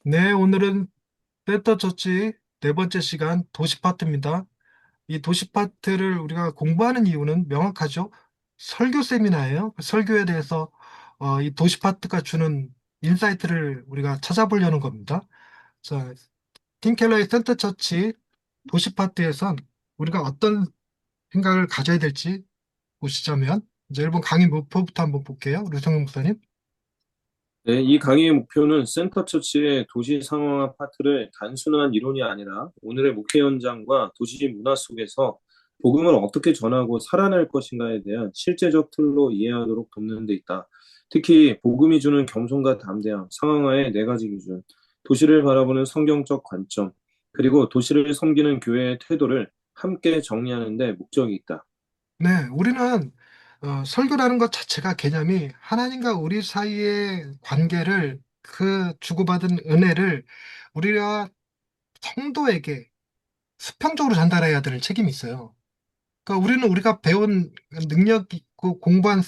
네, 오늘은 센터 처치 네 번째 시간 도시파트입니다. 이 도시파트를 우리가 공부하는 이유는 명확하죠. 설교 세미나예요. 설교에 대해서 이 도시파트가 주는 인사이트를 우리가 찾아보려는 겁니다. 자, 팀켈러의 센터 처치 도시파트에선 우리가 어떤 생각을 가져야 될지 보시자면 이제 일본 강의 목표부터 한번 볼게요. 류성용 목사님. 네, 이 강의의 목표는 센터 처치의 도시 상황화 파트를 단순한 이론이 아니라 오늘의 목회 현장과 도시 문화 속에서 복음을 어떻게 전하고 살아낼 것인가에 대한 실제적 틀로 이해하도록 돕는 데 있다. 특히 복음이 주는 겸손과 담대함, 상황화의 네 가지 기준, 도시를 바라보는 성경적 관점, 그리고 도시를 섬기는 교회의 태도를 함께 정리하는 데 목적이 있다. 네, 우리는 설교라는 것 자체가 개념이 하나님과 우리 사이의 관계를 그 주고받은 은혜를 우리가 성도에게 수평적으로 전달해야 되는 책임이 있어요. 그러니까 우리는 우리가 배운 능력 있고 공부한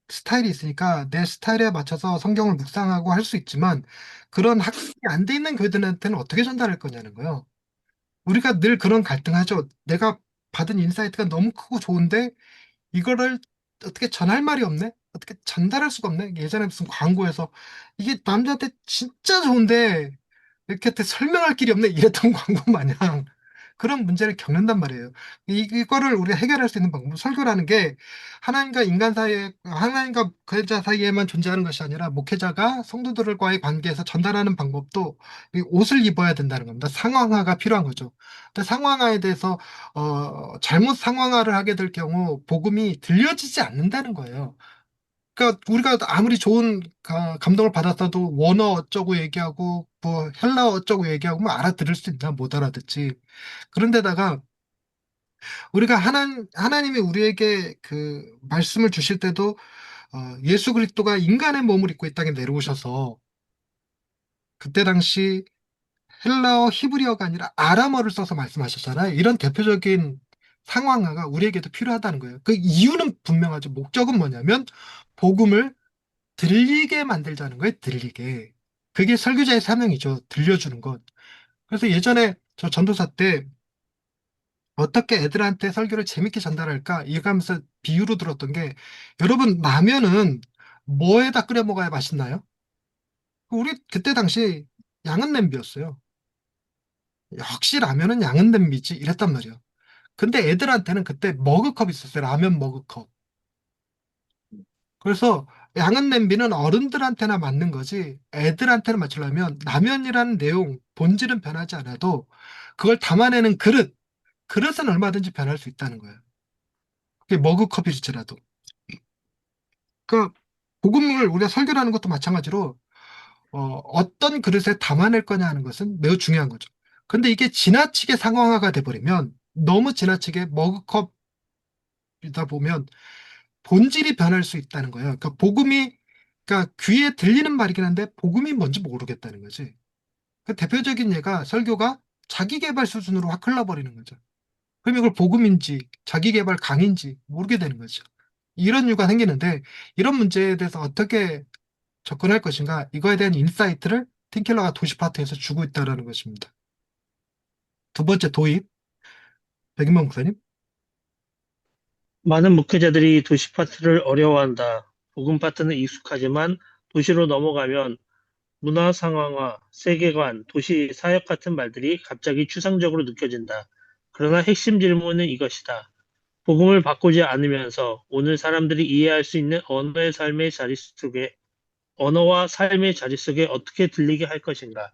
스타일이 있으니까 내 스타일에 맞춰서 성경을 묵상하고 할 수 있지만 그런 학습이 안 돼 있는 교회들한테는 어떻게 전달할 거냐는 거예요. 우리가 늘 그런 갈등하죠. 내가 받은 인사이트가 너무 크고 좋은데 이거를 어떻게 전할 말이 없네? 어떻게 전달할 수가 없네? 예전에 무슨 광고에서 이게 남자한테 진짜 좋은데 이렇게 설명할 길이 없네? 이랬던 광고 마냥 그런 문제를 겪는단 말이에요. 이거를 우리가 해결할 수 있는 방법, 설교라는 게 하나님과 인간 사이에, 하나님과 그자 사이에만 존재하는 것이 아니라 목회자가 성도들과의 관계에서 전달하는 방법도 이 옷을 입어야 된다는 겁니다. 상황화가 필요한 거죠. 근데 상황화에 대해서 잘못 상황화를 하게 될 경우 복음이 들려지지 않는다는 거예요. 그러니까 우리가 아무리 좋은 감동을 받았어도 원어 어쩌고 얘기하고 뭐 헬라어 어쩌고 얘기하고 뭐 알아들을 수 있나 못 알아듣지. 그런데다가 우리가 하나님이 우리에게 그 말씀을 주실 때도 예수 그리스도가 인간의 몸을 입고 이 땅에 내려오셔서 그때 당시 헬라어 히브리어가 아니라 아람어를 써서 말씀하셨잖아요. 이런 대표적인 상황화가 우리에게도 필요하다는 거예요. 그 이유는 분명하죠. 목적은 뭐냐면 복음을 들리게 만들자는 거예요. 들리게. 그게 설교자의 사명이죠. 들려주는 것. 그래서 예전에 저 전도사 때 어떻게 애들한테 설교를 재밌게 전달할까? 이거 하면서 비유로 들었던 게 여러분 라면은 뭐에다 끓여 먹어야 맛있나요? 우리 그때 당시 양은 냄비였어요. 역시 라면은 양은 냄비지 이랬단 말이에요. 근데 애들한테는 그때 머그컵이 있었어요. 라면 머그컵. 그래서 양은 냄비는 어른들한테나 맞는 거지 애들한테는 맞추려면 라면이라는 내용 본질은 변하지 않아도 그걸 담아내는 그릇은 얼마든지 변할 수 있다는 거예요. 그게 머그컵일지라도. 그 복음을 우리가 설교하는 것도 마찬가지로 어떤 그릇에 담아낼 거냐 하는 것은 매우 중요한 거죠. 근데 이게 지나치게 상황화가 돼버리면 너무 지나치게 머그컵이다 보면 본질이 변할 수 있다는 거예요. 그러니까 복음이 그러니까 귀에 들리는 말이긴 한데 복음이 뭔지 모르겠다는 거지. 그 대표적인 예가 설교가 자기계발 수준으로 확 흘러버리는 거죠. 그럼 이걸 복음인지 자기계발 강인지 모르게 되는 거죠. 이런 이유가 생기는데 이런 문제에 대해서 어떻게 접근할 것인가 이거에 대한 인사이트를 팀킬러가 도시 파트에서 주고 있다는 것입니다. 두 번째 도입 백인만 목사님. 많은 목회자들이 도시 파트를 어려워한다. 복음 파트는 익숙하지만 도시로 넘어가면 문화 상황화, 세계관, 도시 사역 같은 말들이 갑자기 추상적으로 느껴진다. 그러나 핵심 질문은 이것이다. 복음을 바꾸지 않으면서 오늘 사람들이 이해할 수 있는 언어와 삶의 자리 속에 어떻게 들리게 할 것인가?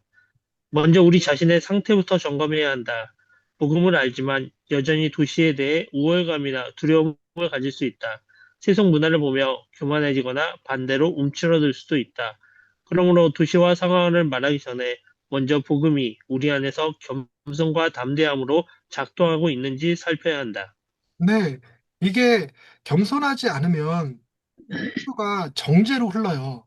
먼저 우리 자신의 상태부터 점검해야 한다. 복음을 알지만 여전히 도시에 대해 우월감이나 두려움을 가질 수 있다. 세속 문화를 보며 교만해지거나 반대로 움츠러들 수도 있다. 그러므로 도시와 상황을 말하기 전에 먼저 복음이 우리 안에서 겸손과 담대함으로 작동하고 있는지 살펴야 한다. 네, 이게 겸손하지 않으면 설교가 정죄로 흘러요.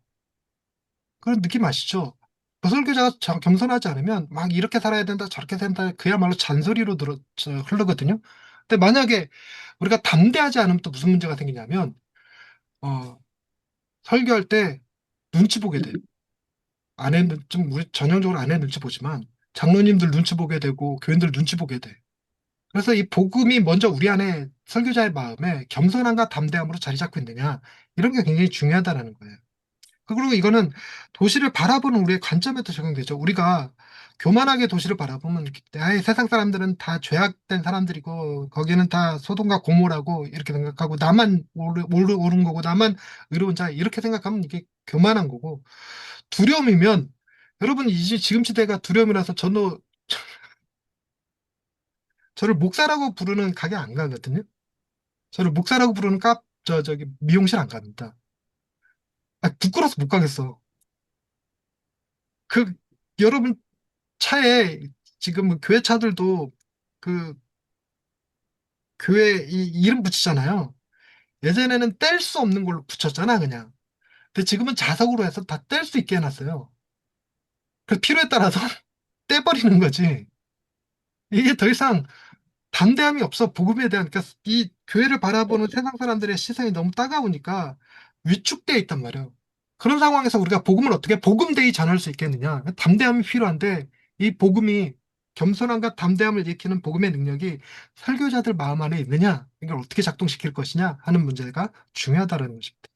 그런 느낌 아시죠? 거설교자가 겸손하지 않으면 막 이렇게 살아야 된다, 저렇게 된다, 그야말로 잔소리로 흐르거든요. 근데 만약에 우리가 담대하지 않으면 또 무슨 문제가 생기냐면, 어, 설교할 때 눈치 보게 돼요. 좀 우리 전형적으로 아내 눈치 보지만 장로님들 눈치 보게 되고 교인들 눈치 보게 돼. 그래서 이 복음이 먼저 우리 안에 설교자의 마음에 겸손함과 담대함으로 자리 잡고 있느냐 이런 게 굉장히 중요하다라는 거예요. 그리고 이거는 도시를 바라보는 우리의 관점에도 적용되죠. 우리가 교만하게 도시를 바라보면 아예 세상 사람들은 다 죄악된 사람들이고 거기는 다 소돔과 고모라고 이렇게 생각하고 나만 옳은 거고 나만 의로운 자 이렇게 생각하면 이게 교만한 거고 두려움이면 여러분 이제 지금 시대가 두려움이라서 저를 목사라고 부르는 가게 안 가거든요. 저를 목사라고 부르는 저기 미용실 안 갑니다. 부끄러워서 못 가겠어. 그 여러분 차에 지금 교회 차들도 그 교회 이름 붙이잖아요. 예전에는 뗄 수 없는 걸로 붙였잖아, 그냥. 근데 지금은 자석으로 해서 다 뗄 수 있게 해놨어요. 그 필요에 따라서 떼버리는 거지. 이게 더 이상 담대함이 없어. 복음에 대한, 그러니까 이 교회를 바라보는 세상 사람들의 시선이 너무 따가우니까 위축돼 있단 말이에요. 그런 상황에서 우리가 복음을 어떻게 복음되이 전할 수 있겠느냐. 담대함이 필요한데 이 복음이 겸손함과 담대함을 일으키는 복음의 능력이 설교자들 마음 안에 있느냐, 이걸 어떻게 작동시킬 것이냐 하는 문제가 중요하다는 것입니다.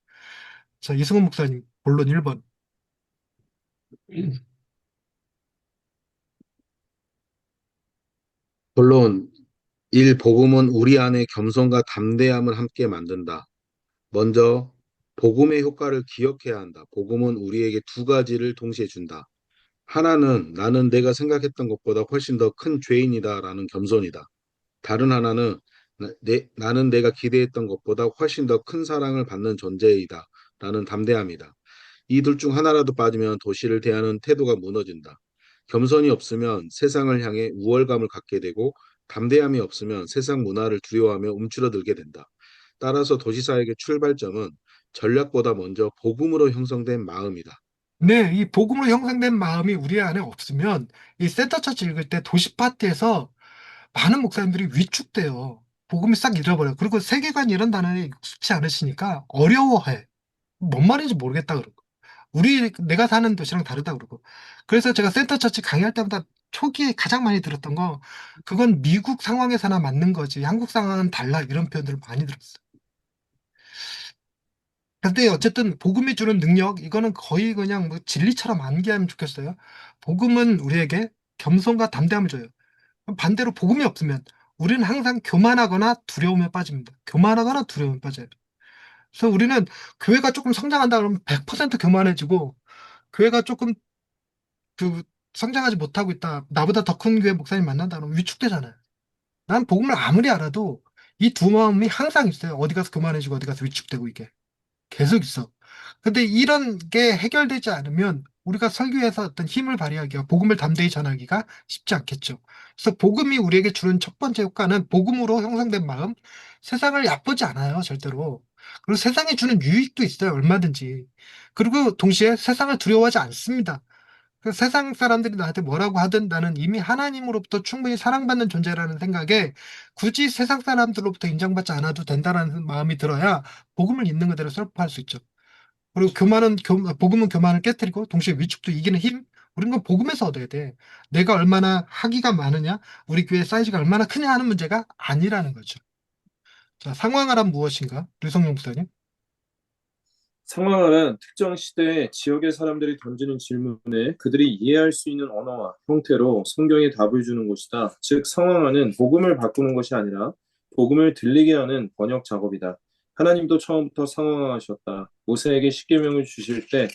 자, 이승훈 목사님, 본론 1번. 본론 1. 복음은 우리 안에 겸손과 담대함을 함께 만든다. 먼저 복음의 효과를 기억해야 한다. 복음은 우리에게 두 가지를 동시에 준다. 하나는 나는 내가 생각했던 것보다 훨씬 더 큰 죄인이다라는 겸손이다. 다른 하나는 나는 내가 기대했던 것보다 훨씬 더 큰 사랑을 받는 존재이다라는 담대함이다. 이 둘 중 하나라도 빠지면 도시를 대하는 태도가 무너진다. 겸손이 없으면 세상을 향해 우월감을 갖게 되고 담대함이 없으면 세상 문화를 두려워하며 움츠러들게 된다. 따라서 도시사역의 출발점은 전략보다 먼저 복음으로 형성된 마음이다. 네, 이 복음으로 형성된 마음이 우리 안에 없으면 이 센터처치 읽을 때 도시 파티에서 많은 목사님들이 위축돼요. 복음이 싹 잃어버려요. 그리고 세계관 이런 단어에 익숙치 않으시니까 어려워해. 뭔 말인지 모르겠다 그러고. 내가 사는 도시랑 다르다 그러고. 그래서 제가 센터처치 강의할 때마다 초기에 가장 많이 들었던 거, 그건 미국 상황에서나 맞는 거지. 한국 상황은 달라. 이런 표현들을 많이 들었어요. 근데 어쨌든 복음이 주는 능력, 이거는 거의 그냥 뭐 진리처럼 암기하면 좋겠어요. 복음은 우리에게 겸손과 담대함을 줘요. 반대로 복음이 없으면 우리는 항상 교만하거나 두려움에 빠집니다. 교만하거나 두려움에 빠져요. 그래서 우리는 교회가 조금 성장한다 그러면 100% 교만해지고, 교회가 조금 그 성장하지 못하고 있다, 나보다 더 큰 교회 목사님 만난다 그러면 위축되잖아요. 난 복음을 아무리 알아도 이 두 마음이 항상 있어요. 어디 가서 교만해지고 어디 가서 위축되고, 이게 계속 있어. 근데 이런 게 해결되지 않으면 우리가 설교에서 어떤 힘을 발휘하기가, 복음을 담대히 전하기가 쉽지 않겠죠. 그래서 복음이 우리에게 주는 첫 번째 효과는 복음으로 형성된 마음, 세상을 얕보지 않아요, 절대로. 그리고 세상이 주는 유익도 있어요, 얼마든지. 그리고 동시에 세상을 두려워하지 않습니다. 그 세상 사람들이 나한테 뭐라고 하든 나는 이미 하나님으로부터 충분히 사랑받는 존재라는 생각에 굳이 세상 사람들로부터 인정받지 않아도 된다는 마음이 들어야 복음을 있는 그대로 설파할 수 있죠. 그리고 복음은 교만을 깨뜨리고 동시에 위축도 이기는 힘. 우리는 건 복음에서 얻어야 돼. 내가 얼마나 학위가 많으냐, 우리 교회 사이즈가 얼마나 크냐 하는 문제가 아니라는 거죠. 자, 상황이란 무엇인가? 류성용 목사님. 상황하는 특정 시대의 지역의 사람들이 던지는 질문에 그들이 이해할 수 있는 언어와 형태로 성경이 답을 주는 것이다. 즉, 상황하는 복음을 바꾸는 것이 아니라 복음을 들리게 하는 번역 작업이다. 하나님도 처음부터 상황하셨다. 모세에게 십계명을 주실 때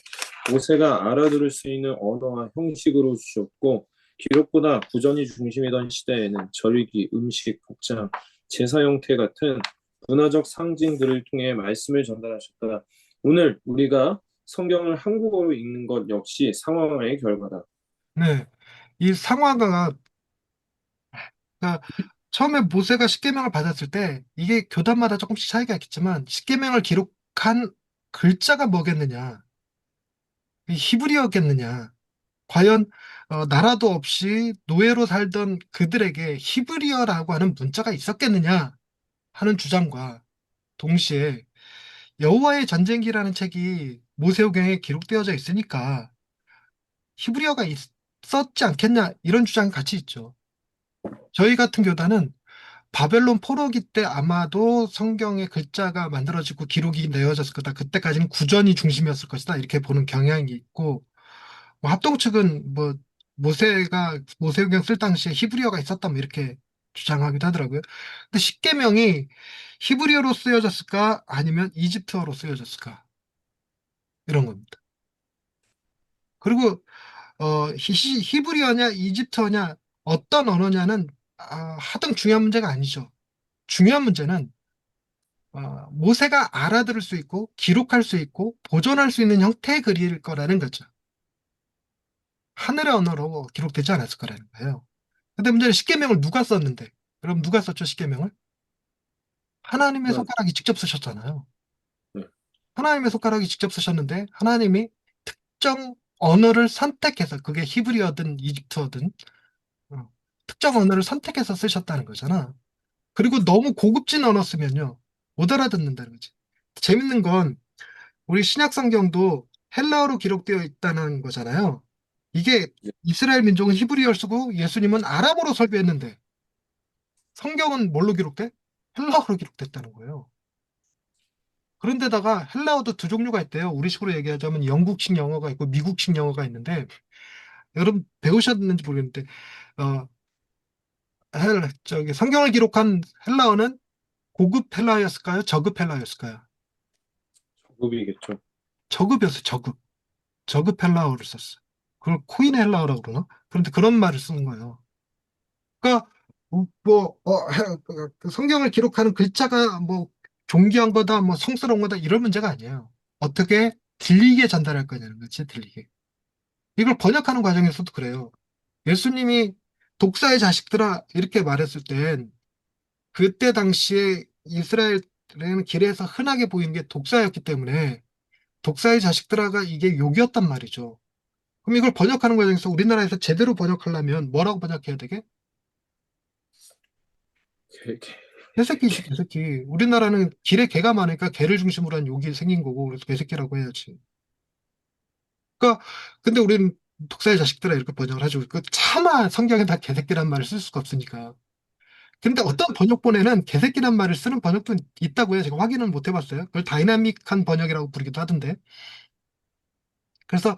모세가 알아들을 수 있는 언어와 형식으로 주셨고, 기록보다 구전이 중심이던 시대에는 절기, 음식, 복장, 제사 형태 같은 문화적 상징들을 통해 말씀을 전달하셨다. 오늘 우리가 성경을 한국어로 읽는 것 역시 상황의 결과다. 네. 이 상황가 그러니까 처음에 모세가 십계명을 받았을 때 이게 교단마다 조금씩 차이가 있겠지만 십계명을 기록한 글자가 뭐겠느냐, 이 히브리어겠느냐, 과연 나라도 없이 노예로 살던 그들에게 히브리어라고 하는 문자가 있었겠느냐 하는 주장과 동시에 여호와의 전쟁기라는 책이 모세오경에 기록되어져 있으니까 히브리어가 있었지 않겠냐 이런 주장이 같이 있죠. 저희 같은 교단은 바벨론 포로기 때 아마도 성경의 글자가 만들어지고 기록이 내어졌을 거다. 그때까지는 구전이 중심이었을 것이다. 이렇게 보는 경향이 있고, 뭐 합동 측은 뭐 모세오경 쓸 당시에 히브리어가 있었다. 뭐 이렇게 주장하기도 하더라고요. 근데 십계명이 히브리어로 쓰여졌을까? 아니면 이집트어로 쓰여졌을까? 이런 겁니다. 그리고 히브리어냐 이집트어냐 어떤 언어냐는 하등 중요한 문제가 아니죠. 중요한 문제는 모세가 알아들을 수 있고 기록할 수 있고 보존할 수 있는 형태의 글일 거라는 거죠. 하늘의 언어로 기록되지 않았을 거라는 거예요. 근데 문제는 십계명을 누가 썼는데? 그럼 누가 썼죠, 십계명을? 하나님의 하나, 손가락이 직접 쓰셨잖아요. 네. 하나님의 손가락이 직접 쓰셨는데 하나님이 특정 언어를 선택해서 그게 히브리어든 이집트어든 어, 특정 언어를 선택해서 쓰셨다는 거잖아. 그리고 너무 고급진 언어 쓰면요. 못 알아듣는다는 거지. 재밌는 건 우리 신약 성경도 헬라어로 기록되어 있다는 거잖아요. 이게 이스라엘 민족은 히브리어를 쓰고 예수님은 아람어로 설교했는데 성경은 뭘로 기록돼? 헬라어로 기록됐다는 거예요. 그런데다가 헬라어도 두 종류가 있대요. 우리식으로 얘기하자면 영국식 영어가 있고 미국식 영어가 있는데 여러분 배우셨는지 모르겠는데 어, 저기 성경을 기록한 헬라어는 고급 헬라어였을까요? 저급 헬라어였을까요? 조급이겠죠. 저급이었어요. 저급. 저급 헬라어를 썼어요. 그걸 코인 헬라어라고 그러나? 그런데 그런 말을 쓰는 거예요. 그러니까 그 성경을 기록하는 글자가 뭐 존귀한 거다, 뭐 성스러운 거다 이런 문제가 아니에요. 어떻게 들리게 전달할 거냐는 거지, 들리게. 이걸 번역하는 과정에서도 그래요. 예수님이 독사의 자식들아 이렇게 말했을 땐 그때 당시에 이스라엘에는 길에서 흔하게 보이는 게 독사였기 때문에 독사의 자식들아가 이게 욕이었단 말이죠. 그럼 이걸 번역하는 과정에서 우리나라에서 제대로 번역하려면 뭐라고 번역해야 되게? 이렇게. 개새끼지, 개새끼. 우리나라는 길에 개가 많으니까 개를 중심으로 한 욕이 생긴 거고, 그래서 개새끼라고 해야지. 그러니까, 근데 우리는 독사의 자식들아 이렇게 번역을 하죠. 그 차마 성경에다 개새끼란 말을 쓸 수가 없으니까. 근데 어떤 번역본에는 개새끼란 말을 쓰는 번역도 있다고 해요. 제가 확인은 못 해봤어요. 그걸 다이나믹한 번역이라고 부르기도 하던데. 그래서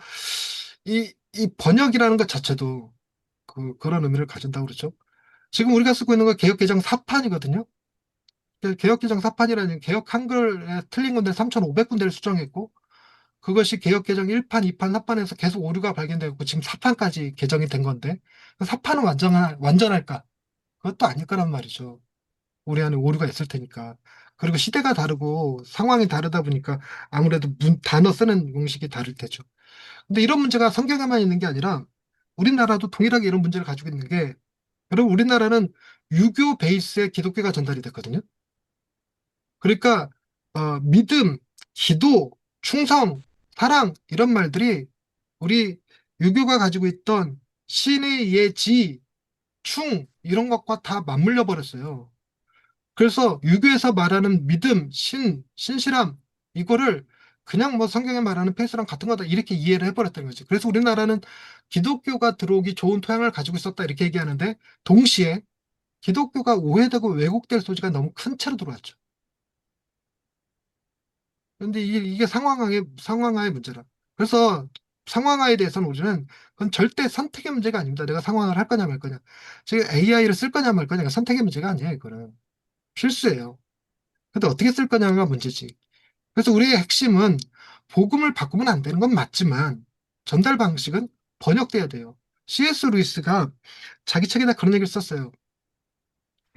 이 번역이라는 것 자체도 그런 의미를 가진다고 그러죠. 지금 우리가 쓰고 있는 건 개역개정 4판이거든요. 개역개정 4판이라는 개역 한글에 틀린 건데 3,500군데를 수정했고 그것이 개역개정 1판, 2판, 4판에서 계속 오류가 발견되고 지금 4판까지 개정이 된 건데 4판은 완전할까? 그것도 아닐 거란 말이죠. 우리 안에 오류가 있을 테니까. 그리고 시대가 다르고 상황이 다르다 보니까 아무래도 단어 쓰는 공식이 다를 테죠. 근데 이런 문제가 성경에만 있는 게 아니라 우리나라도 동일하게 이런 문제를 가지고 있는 게 여러분 우리나라는 유교 베이스의 기독교가 전달이 됐거든요. 그러니까 믿음, 기도, 충성, 사랑 이런 말들이 우리 유교가 가지고 있던 신의 예지, 충 이런 것과 다 맞물려 버렸어요. 그래서 유교에서 말하는 믿음, 신실함 이거를 그냥 뭐 성경에 말하는 페이스랑 같은 거다 이렇게 이해를 해버렸다는 거지. 그래서 우리나라는 기독교가 들어오기 좋은 토양을 가지고 있었다 이렇게 얘기하는데 동시에 기독교가 오해되고 왜곡될 소지가 너무 큰 채로 들어왔죠. 근데 이게 상황화의 문제라. 그래서 상황화에 대해서는 우리는 그건 절대 선택의 문제가 아닙니다. 내가 상황을 할 거냐 말 거냐. 지금 AI를 쓸 거냐 말 거냐가 선택의 문제가 아니에요. 이거는 필수예요. 근데 어떻게 쓸 거냐가 문제지. 그래서 우리의 핵심은 복음을 바꾸면 안 되는 건 맞지만 전달 방식은 번역돼야 돼요. C.S. 루이스가 자기 책에다 그런 얘기를 썼어요.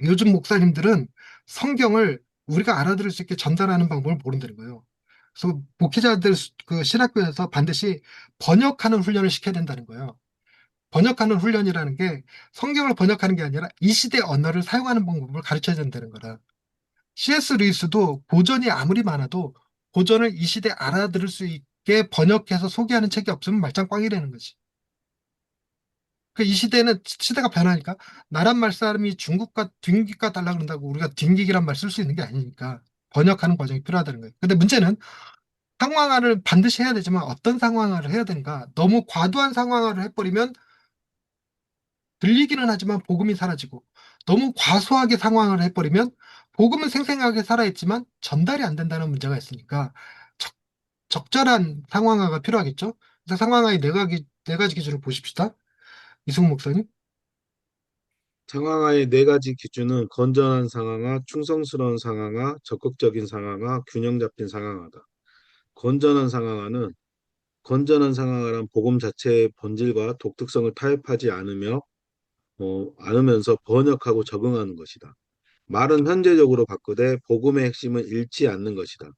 요즘 목사님들은 성경을 우리가 알아들을 수 있게 전달하는 방법을 모른다는 거예요. 그래서 목회자들 그 신학교에서 반드시 번역하는 훈련을 시켜야 된다는 거예요. 번역하는 훈련이라는 게 성경을 번역하는 게 아니라 이 시대 언어를 사용하는 방법을 가르쳐야 된다는 거라. C.S. 루이스도 고전이 아무리 많아도 고전을 이 시대 알아들을 수 있게 번역해서 소개하는 책이 없으면 말짱 꽝이라는 거지. 그 이 시대는 시대가 변하니까 나란 말 사람이 중국과 뒷기가 달라 그런다고 우리가 뒷기기란 말 쓸 수 있는 게 아니니까 번역하는 과정이 필요하다는 거예요. 근데 문제는 상황화를 반드시 해야 되지만 어떤 상황화를 해야 되는가? 너무 과도한 상황화를 해버리면 들리기는 하지만 복음이 사라지고, 너무 과소하게 상황을 해버리면 복음은 생생하게 살아있지만 전달이 안 된다는 문제가 있으니까 적, 적절한 상황화가 필요하겠죠. 그래서 상황화의 네 가지 기준을 보십시다. 이승우 목사님. 상황화의 네 가지 기준은 건전한 상황화, 충성스러운 상황화, 적극적인 상황화, 균형 잡힌 상황화다. 건전한 상황화는 건전한 상황화란 복음 자체의 본질과 독특성을 타협하지 않으면서 번역하고 적응하는 것이다. 말은 현재적으로 바꾸되 복음의 핵심은 잃지 않는 것이다.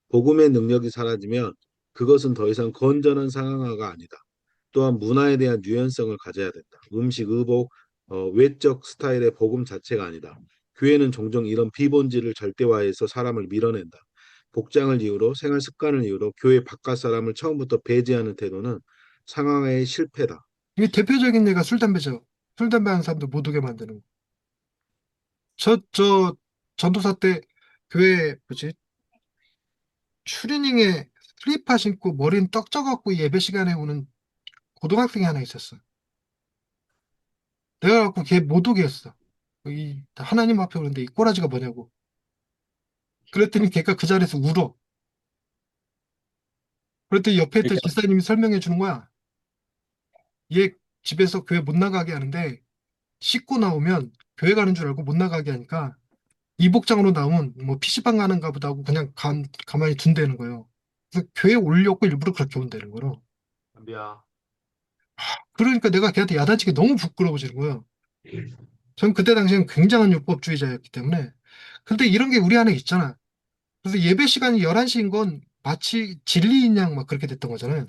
복음의 능력이 사라지면 그것은 더 이상 건전한 상황화가 아니다. 또한 문화에 대한 유연성을 가져야 된다. 음식, 의복, 외적 스타일의 복음 자체가 아니다. 교회는 종종 이런 비본질을 절대화해서 사람을 밀어낸다. 복장을 이유로, 생활 습관을 이유로 교회 바깥 사람을 처음부터 배제하는 태도는 상황의 실패다. 이게 대표적인 예가 술, 담배죠. 술, 담배 하는 사람들 못 오게 만드는 거. 저 전도사 때 교회 뭐지? 추리닝에 슬리퍼 신고 머리는 떡져갖고 예배 시간에 오는 고등학생이 하나 있었어. 내가 갖고 걔 못 오게 했어. 이 하나님 앞에 오는데 이 꼬라지가 뭐냐고. 그랬더니 걔가 그 자리에서 울어. 그랬더니 옆에 있던 그러니까 집사님이 설명해 주는 거야. 얘 집에서 교회 못 나가게 하는데 씻고 나오면 교회 가는 줄 알고 못 나가게 하니까 이복장으로 나오면 뭐 PC방 가는가 보다 하고 그냥 가만히 둔다는 거예요. 그래서 교회 오려고 일부러 그렇게 온다는 거로. 담비야. 그러니까 내가 걔한테 야단치기 너무 부끄러워지는 거예요. 전 그때 당시엔 굉장한 율법주의자였기 때문에. 근데 이런 게 우리 안에 있잖아. 그래서 예배 시간이 11시인 건 마치 진리인 양 막 그렇게 됐던 거잖아요.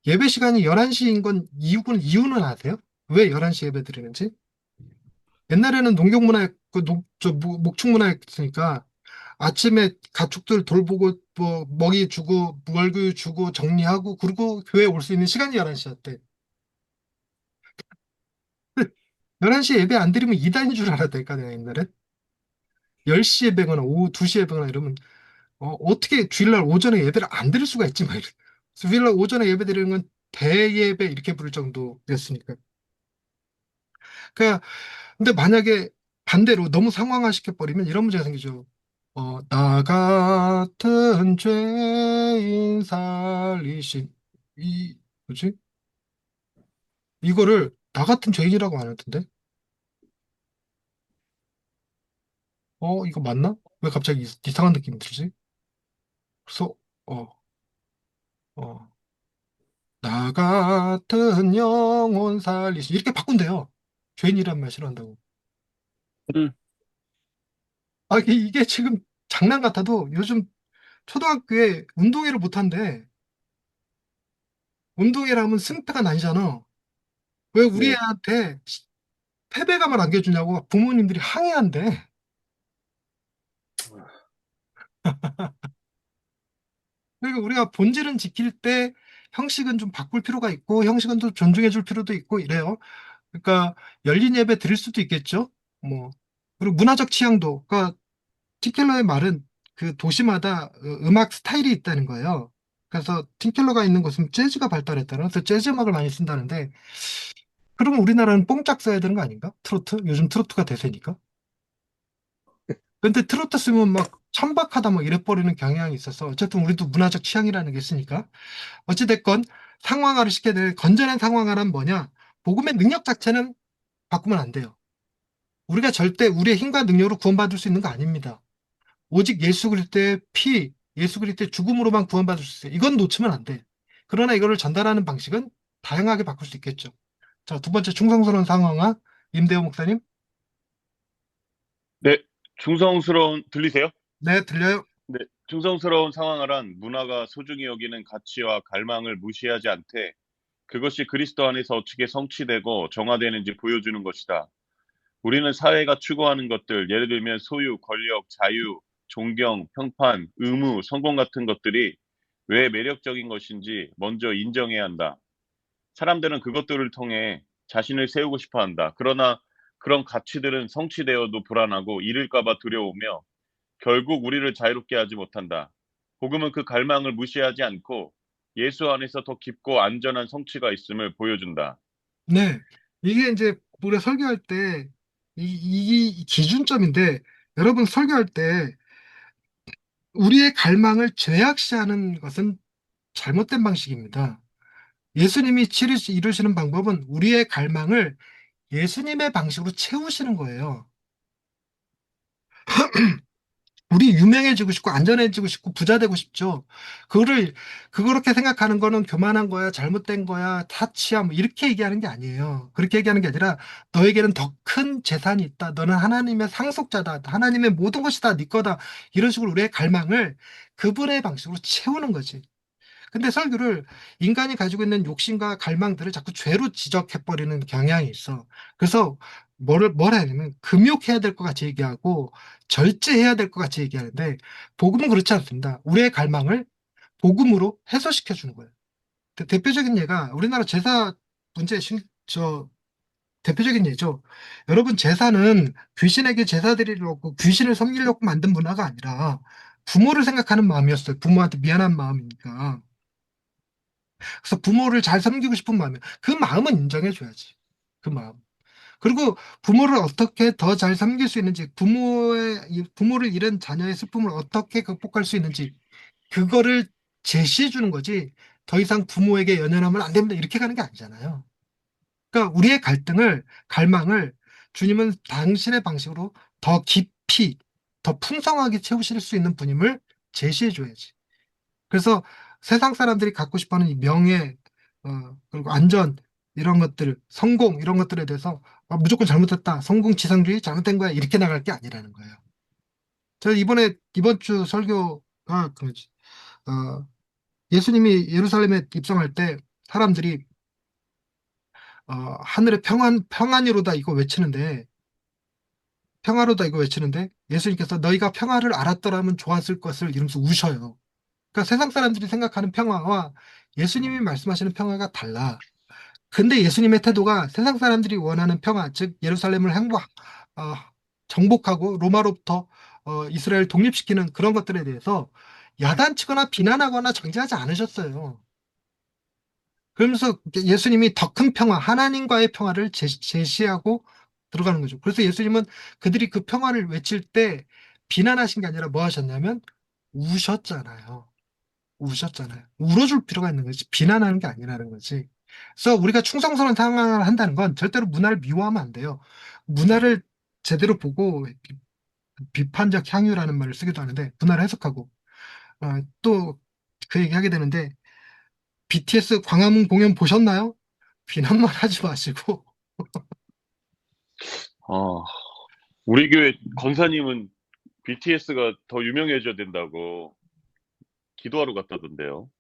예배 시간이 11시인 건 이유는 아세요? 왜 11시 예배 드리는지? 옛날에는 농경문화였고, 목축문화였으니까 아침에 가축들 돌보고, 뭐, 먹이 주고, 월급 주고, 정리하고, 그리고 교회 올 수 있는 시간이 11시였대. 11시에 예배 안 드리면 이단인 줄 알았다니까, 내가 옛날에. 10시 예배거나 오후 2시 예배거나 이러면, 어떻게 주일날 오전에 예배를 안 드릴 수가 있지, 막 이래. 주일날 오전에 예배 드리는 건 대예배 이렇게 부를 정도였으니까. 그러니까 근데 만약에 반대로 너무 상황화 시켜버리면 이런 문제가 생기죠. 나 같은 죄인 살리신 뭐지? 이거를 나 같은 죄인이라고 안 하던데? 이거 맞나? 왜 갑자기 이상한 느낌이 들지? 그래서 어, 어, 나 같은 영혼 살리신 이렇게 바꾼대요. 죄인이란 말 싫어한다고. 음, 이게 지금 장난 같아도 요즘 초등학교에 운동회를 못 한대. 운동회를 하면 승패가 나뉘잖아. 왜 우리 네. 애한테 패배감을 안겨주냐고 부모님들이 항의한대. 그러니까 우리가 본질은 지킬 때 형식은 좀 바꿀 필요가 있고 형식은 또 존중해 줄 필요도 있고 이래요. 그러니까 열린 예배 드릴 수도 있겠죠. 뭐 그리고 문화적 취향도 그러니까 팀켈러의 말은 그 도시마다 음악 스타일이 있다는 거예요. 그래서 팀켈러가 있는 곳은 재즈가 발달했다는 그래서 재즈 음악을 많이 쓴다는데 그러면 우리나라는 뽕짝 써야 되는 거 아닌가? 트로트? 요즘 트로트가 대세니까. 근데 트로트 쓰면 막 천박하다 막 이래버리는 경향이 있어서 어쨌든 우리도 문화적 취향이라는 게 있으니까 어찌됐건 상황화를 시켜야 될 건전한 상황화란 뭐냐? 복음의 능력 자체는 바꾸면 안 돼요. 우리가 절대 우리의 힘과 능력으로 구원받을 수 있는 거 아닙니다. 오직 예수 그리스도의 피, 예수 그리스도의 죽음으로만 구원받을 수 있어요. 이건 놓치면 안 돼. 그러나 이거를 전달하는 방식은 다양하게 바꿀 수 있겠죠. 자, 두 번째 충성스러운 상황화 임대호 목사님. 네, 들리세요? 네, 들려요. 네, 충성스러운 상황이란 문화가 소중히 여기는 가치와 갈망을 무시하지 않되 그것이 그리스도 안에서 어떻게 성취되고 정화되는지 보여주는 것이다. 우리는 사회가 추구하는 것들, 예를 들면 소유, 권력, 자유, 존경, 평판, 의무, 성공 같은 것들이 왜 매력적인 것인지 먼저 인정해야 한다. 사람들은 그것들을 통해 자신을 세우고 싶어 한다. 그러나 그런 가치들은 성취되어도 불안하고 잃을까 봐 두려우며 결국 우리를 자유롭게 하지 못한다. 복음은 그 갈망을 무시하지 않고 예수 안에서 더 깊고 안전한 성취가 있음을 보여준다. 네. 이게 이제 우리가 설교할 때 이 기준점인데 여러분 설교할 때 우리의 갈망을 죄악시하는 것은 잘못된 방식입니다. 예수님이 이루시는 방법은 우리의 갈망을 예수님의 방식으로 채우시는 거예요. 우리 유명해지고 싶고 안전해지고 싶고 부자 되고 싶죠. 그거를 그렇게 생각하는 거는 교만한 거야, 잘못된 거야, 타치야 뭐 이렇게 얘기하는 게 아니에요. 그렇게 얘기하는 게 아니라 너에게는 더 큰 재산이 있다. 너는 하나님의 상속자다. 하나님의 모든 것이 다 네 거다. 이런 식으로 우리의 갈망을 그분의 방식으로 채우는 거지. 근데 설교를 인간이 가지고 있는 욕심과 갈망들을 자꾸 죄로 지적해버리는 경향이 있어. 그래서 뭘 해야 되냐면 금욕해야 될 것 같이 얘기하고 절제해야 될 것 같이 얘기하는데 복음은 그렇지 않습니다. 우리의 갈망을 복음으로 해소시켜 주는 거예요. 대표적인 예가 우리나라 제사 문제 대표적인 예죠. 여러분 제사는 귀신에게 제사 드리려고 귀신을 섬기려고 만든 문화가 아니라 부모를 생각하는 마음이었어요. 부모한테 미안한 마음이니까. 그래서 부모를 잘 섬기고 싶은 마음이에요. 그 마음은 인정해줘야지. 그 마음. 그리고 부모를 어떻게 더 잘 섬길 수 있는지, 부모를 잃은 자녀의 슬픔을 어떻게 극복할 수 있는지, 그거를 제시해 주는 거지. 더 이상 부모에게 연연하면 안 됩니다. 이렇게 가는 게 아니잖아요. 그러니까 우리의 갈망을 주님은 당신의 방식으로 더 깊이, 더 풍성하게 채우실 수 있는 분임을 제시해 줘야지. 그래서 세상 사람들이 갖고 싶어하는 이 명예, 그리고 안전, 이런 것들, 성공, 이런 것들에 대해서 무조건 잘못했다. 성공 지상주의 잘못된 거야. 이렇게 나갈 게 아니라는 거예요. 제가 이번 주 설교가 어, 예수님이 예루살렘에 입성할 때 사람들이 하늘의 평안이로다 이거 외치는데 평화로다 이거 외치는데 예수님께서 너희가 평화를 알았더라면 좋았을 것을 이러면서 우셔요. 그러니까 세상 사람들이 생각하는 평화와 예수님이 말씀하시는 평화가 달라. 근데 예수님의 태도가 세상 사람들이 원하는 평화, 즉 예루살렘을 어, 정복하고 로마로부터 이스라엘 독립시키는 그런 것들에 대해서 야단치거나 비난하거나 정죄하지 않으셨어요. 그러면서 예수님이 더 큰 평화, 하나님과의 평화를 제시하고 들어가는 거죠. 그래서 예수님은 그들이 그 평화를 외칠 때 비난하신 게 아니라 뭐 하셨냐면 우셨잖아요. 우셨잖아요. 울어줄 필요가 있는 거지. 비난하는 게 아니라는 거지. 그래서 우리가 충성스러운 상황을 한다는 건 절대로 문화를 미워하면 안 돼요. 문화를 제대로 보고 비판적 향유라는 말을 쓰기도 하는데 문화를 해석하고 또 그 얘기하게 되는데 BTS 광화문 공연 보셨나요? 비난만 하지 마시고 아, 우리 교회 권사님은 BTS가 더 유명해져야 된다고 기도하러 갔다던데요.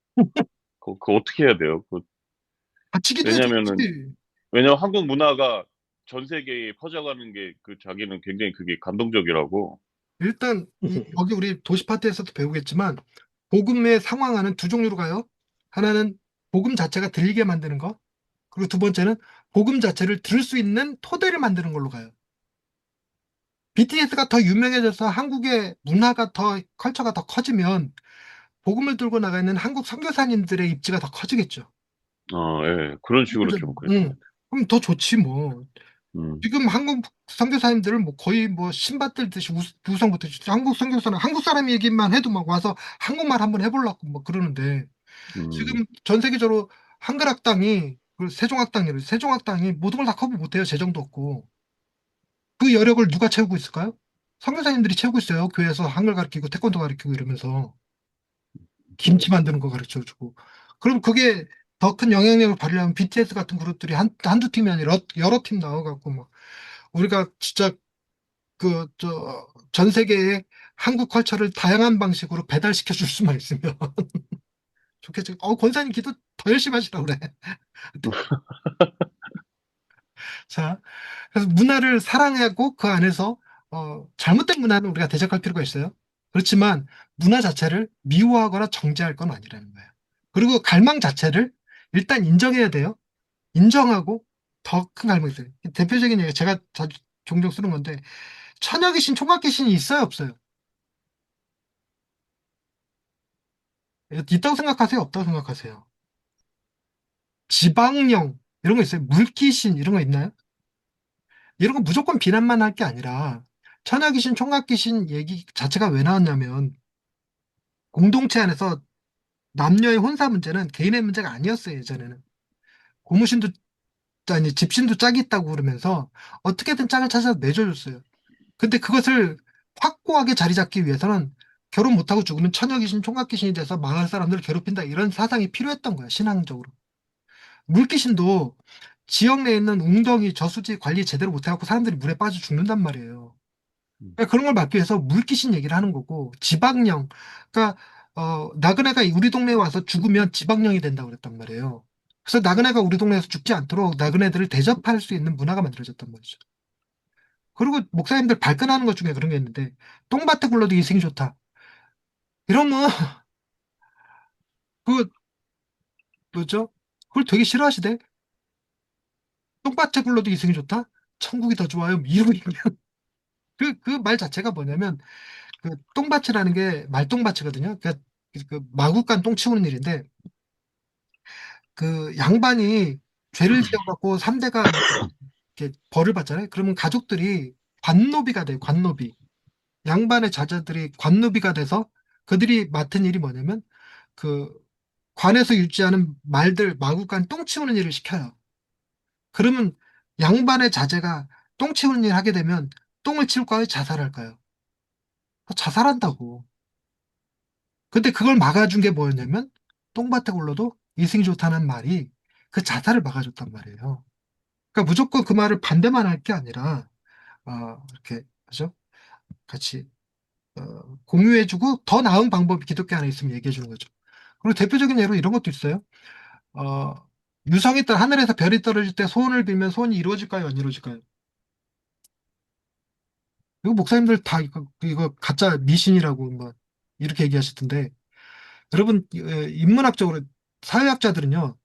그거 어떻게 해야 돼요? 다치기도 해야지. 왜냐면은, 왜냐면 한국 문화가 전 세계에 퍼져가는 게 자기는 굉장히 그게 감동적이라고. 일단 여기 우리 도시 파트에서도 배우겠지만 복음의 상황화는 두 종류로 가요. 하나는 복음 자체가 들리게 만드는 거. 그리고 두 번째는 복음 자체를 들을 수 있는 토대를 만드는 걸로 가요. BTS가 더 유명해져서 한국의 문화가 컬처가 더 커지면 복음을 들고 나가 있는 한국 선교사님들의 입지가 더 커지겠죠. 예, 그런 식으로 좀 그랬으면. 응. 그럼 더 좋지 뭐. 음, 지금 한국 선교사님들은 뭐 거의 뭐 신받들듯이 우성부터 한국 선교사는 한국 사람 얘기만 해도 막 와서 한국말 한번 해보려고 뭐 그러는데 음, 지금 전 세계적으로 한글학당이 그 세종학당이 모든 걸 다 커버 못해요. 재정도 없고 그 여력을 누가 채우고 있을까요? 선교사님들이 채우고 있어요. 교회에서 한글 가르치고 태권도 가르치고 이러면서 김치 만드는 거 가르쳐주고 그럼 그게 더 큰 영향력을 발휘하면 BTS 같은 그룹들이 한두 팀이 아니라 여러 팀 나와갖고 막 우리가 진짜 전 세계에 한국 컬처를 다양한 방식으로 배달시켜 줄 수만 있으면 좋겠지. 권사님 기도 더 열심히 하시라 그래. 자, 그래서 문화를 사랑하고 그 안에서 잘못된 문화는 우리가 대적할 필요가 있어요. 그렇지만 문화 자체를 미워하거나 정죄할 건 아니라는 거예요. 그리고 갈망 자체를 일단 인정해야 돼요. 인정하고 더 큰 갈망이 있어요. 대표적인 얘기 제가 종종 쓰는 건데 처녀 귀신, 총각 귀신이 있어요, 없어요? 있다고 생각하세요? 없다고 생각하세요? 지방령 이런 거 있어요? 물귀신 이런 거 있나요? 이런 거 무조건 비난만 할 게 아니라 천하귀신, 총각귀신 얘기 자체가 왜 나왔냐면 공동체 안에서 남녀의 혼사 문제는 개인의 문제가 아니었어요, 예전에는. 고무신도, 아니, 집신도 짝이 있다고 그러면서 어떻게든 짝을 찾아서 내줘줬어요. 근데 그것을 확고하게 자리 잡기 위해서는 결혼 못하고 죽으면 처녀귀신, 총각귀신이 돼서 마을 사람들을 괴롭힌다. 이런 사상이 필요했던 거야, 신앙적으로. 물귀신도 지역 내에 있는 웅덩이, 저수지 관리 제대로 못해갖고 사람들이 물에 빠져 죽는단 말이에요. 그러니까 그런 걸 막기 위해서 물귀신 얘기를 하는 거고, 지방령. 그러니까, 나그네가 우리 동네에 와서 죽으면 지방령이 된다고 그랬단 말이에요. 그래서 나그네가 우리 동네에서 죽지 않도록 나그네들을 대접할 수 있는 문화가 만들어졌단 말이죠. 그리고 목사님들 발끈하는 것 중에 그런 게 있는데, 똥밭에 굴러도 이승이 좋다. 이러면, 그, 뭐죠? 그걸 되게 싫어하시대. 똥밭에 굴러도 이승이 좋다? 천국이 더 좋아요. 이러고 있는 그 말 자체가 뭐냐면, 그 똥밭이라는 게 말똥밭이거든요. 그 마구간 똥 치우는 일인데, 그 양반이 죄를 지어갖고 3대가 이렇게 벌을 받잖아요. 그러면 가족들이 관노비가 돼요. 관노비. 양반의 자녀들이 관노비가 돼서 그들이 맡은 일이 뭐냐면 그 관에서 유지하는 말들 마구간 똥 치우는 일을 시켜요. 그러면 양반의 자제가 똥 치우는 일 하게 되면 똥을 치울까요? 자살할까요? 자살한다고. 근데 그걸 막아준 게 뭐였냐면 똥밭에 굴러도 이승이 좋다는 말이 그 자살을 막아줬단 말이에요. 그러니까 무조건 그 말을 반대만 할 게 아니라 이렇게 그죠? 같이 공유해주고 더 나은 방법이 기독교 안에 있으면 얘기해주는 거죠. 그리고 대표적인 예로 이런 것도 있어요. 어, 유성이 떨 하늘에서 별이 떨어질 때 소원을 빌면 소원이 이루어질까요? 안 이루어질까요? 이거 목사님들 다 이거 가짜 미신이라고 뭐 이렇게 얘기하실 텐데 여러분 인문학적으로 사회학자들은요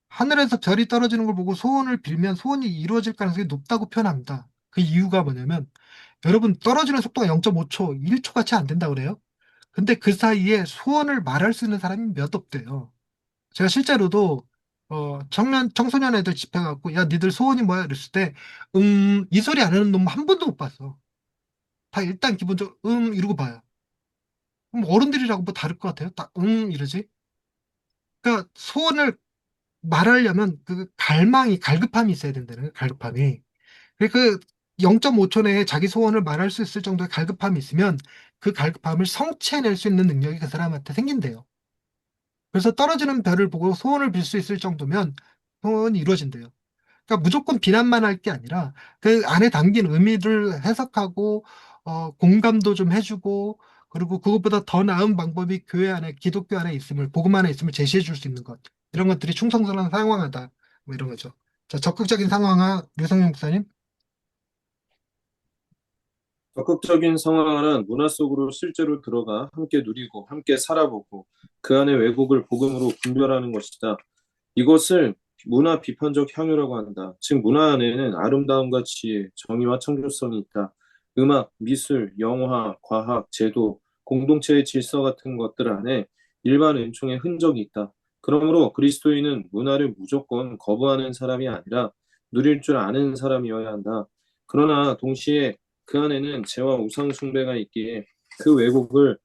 하늘에서 별이 떨어지는 걸 보고 소원을 빌면 소원이 이루어질 가능성이 높다고 표현합니다. 그 이유가 뭐냐면 여러분 떨어지는 속도가 0.5초, 1초 같이 안 된다 그래요. 근데 그 사이에 소원을 말할 수 있는 사람이 몇 없대요. 제가 실제로도 청소년 애들 집회 갖고 야 니들 소원이 뭐야 이랬을 때 이 소리 안 하는 놈 한 번도 못 봤어. 다 일단 기본적으로 이러고 봐요. 그럼 어른들이라고 뭐 다를 것 같아요? 딱 이러지. 그러니까 소원을 말하려면 그 갈급함이 있어야 된다는 거예요. 갈급함이. 그 0.5초 내에 자기 소원을 말할 수 있을 정도의 갈급함이 있으면 그 갈급함을 성취해낼 수 있는 능력이 그 사람한테 생긴대요. 그래서 떨어지는 별을 보고 소원을 빌 수 있을 정도면 소원이 이루어진대요. 그러니까 무조건 비난만 할 게 아니라 그 안에 담긴 의미를 해석하고 공감도 좀 해주고 그리고 그것보다 더 나은 방법이 교회 안에 기독교 안에 있음을 복음 안에 있음을 제시해 줄 수 있는 것 이런 것들이 충성스러운 상황하다 뭐 이런 거죠. 자 적극적인 상황화 류성용 목사님. 적극적인 상황은 문화 속으로 실제로 들어가 함께 누리고 함께 살아보고 그 안에 왜곡을 복음으로 분별하는 것이다. 이것을 문화 비판적 향유라고 한다. 즉 문화 안에는 아름다움과 지혜, 정의와 창조성이 있다. 음악, 미술, 영화, 과학, 제도, 공동체의 질서 같은 것들 안에 일반 은총의 흔적이 있다. 그러므로 그리스도인은 문화를 무조건 거부하는 사람이 아니라 누릴 줄 아는 사람이어야 한다. 그러나 동시에 그 안에는 죄와 우상 숭배가 있기에 그 왜곡을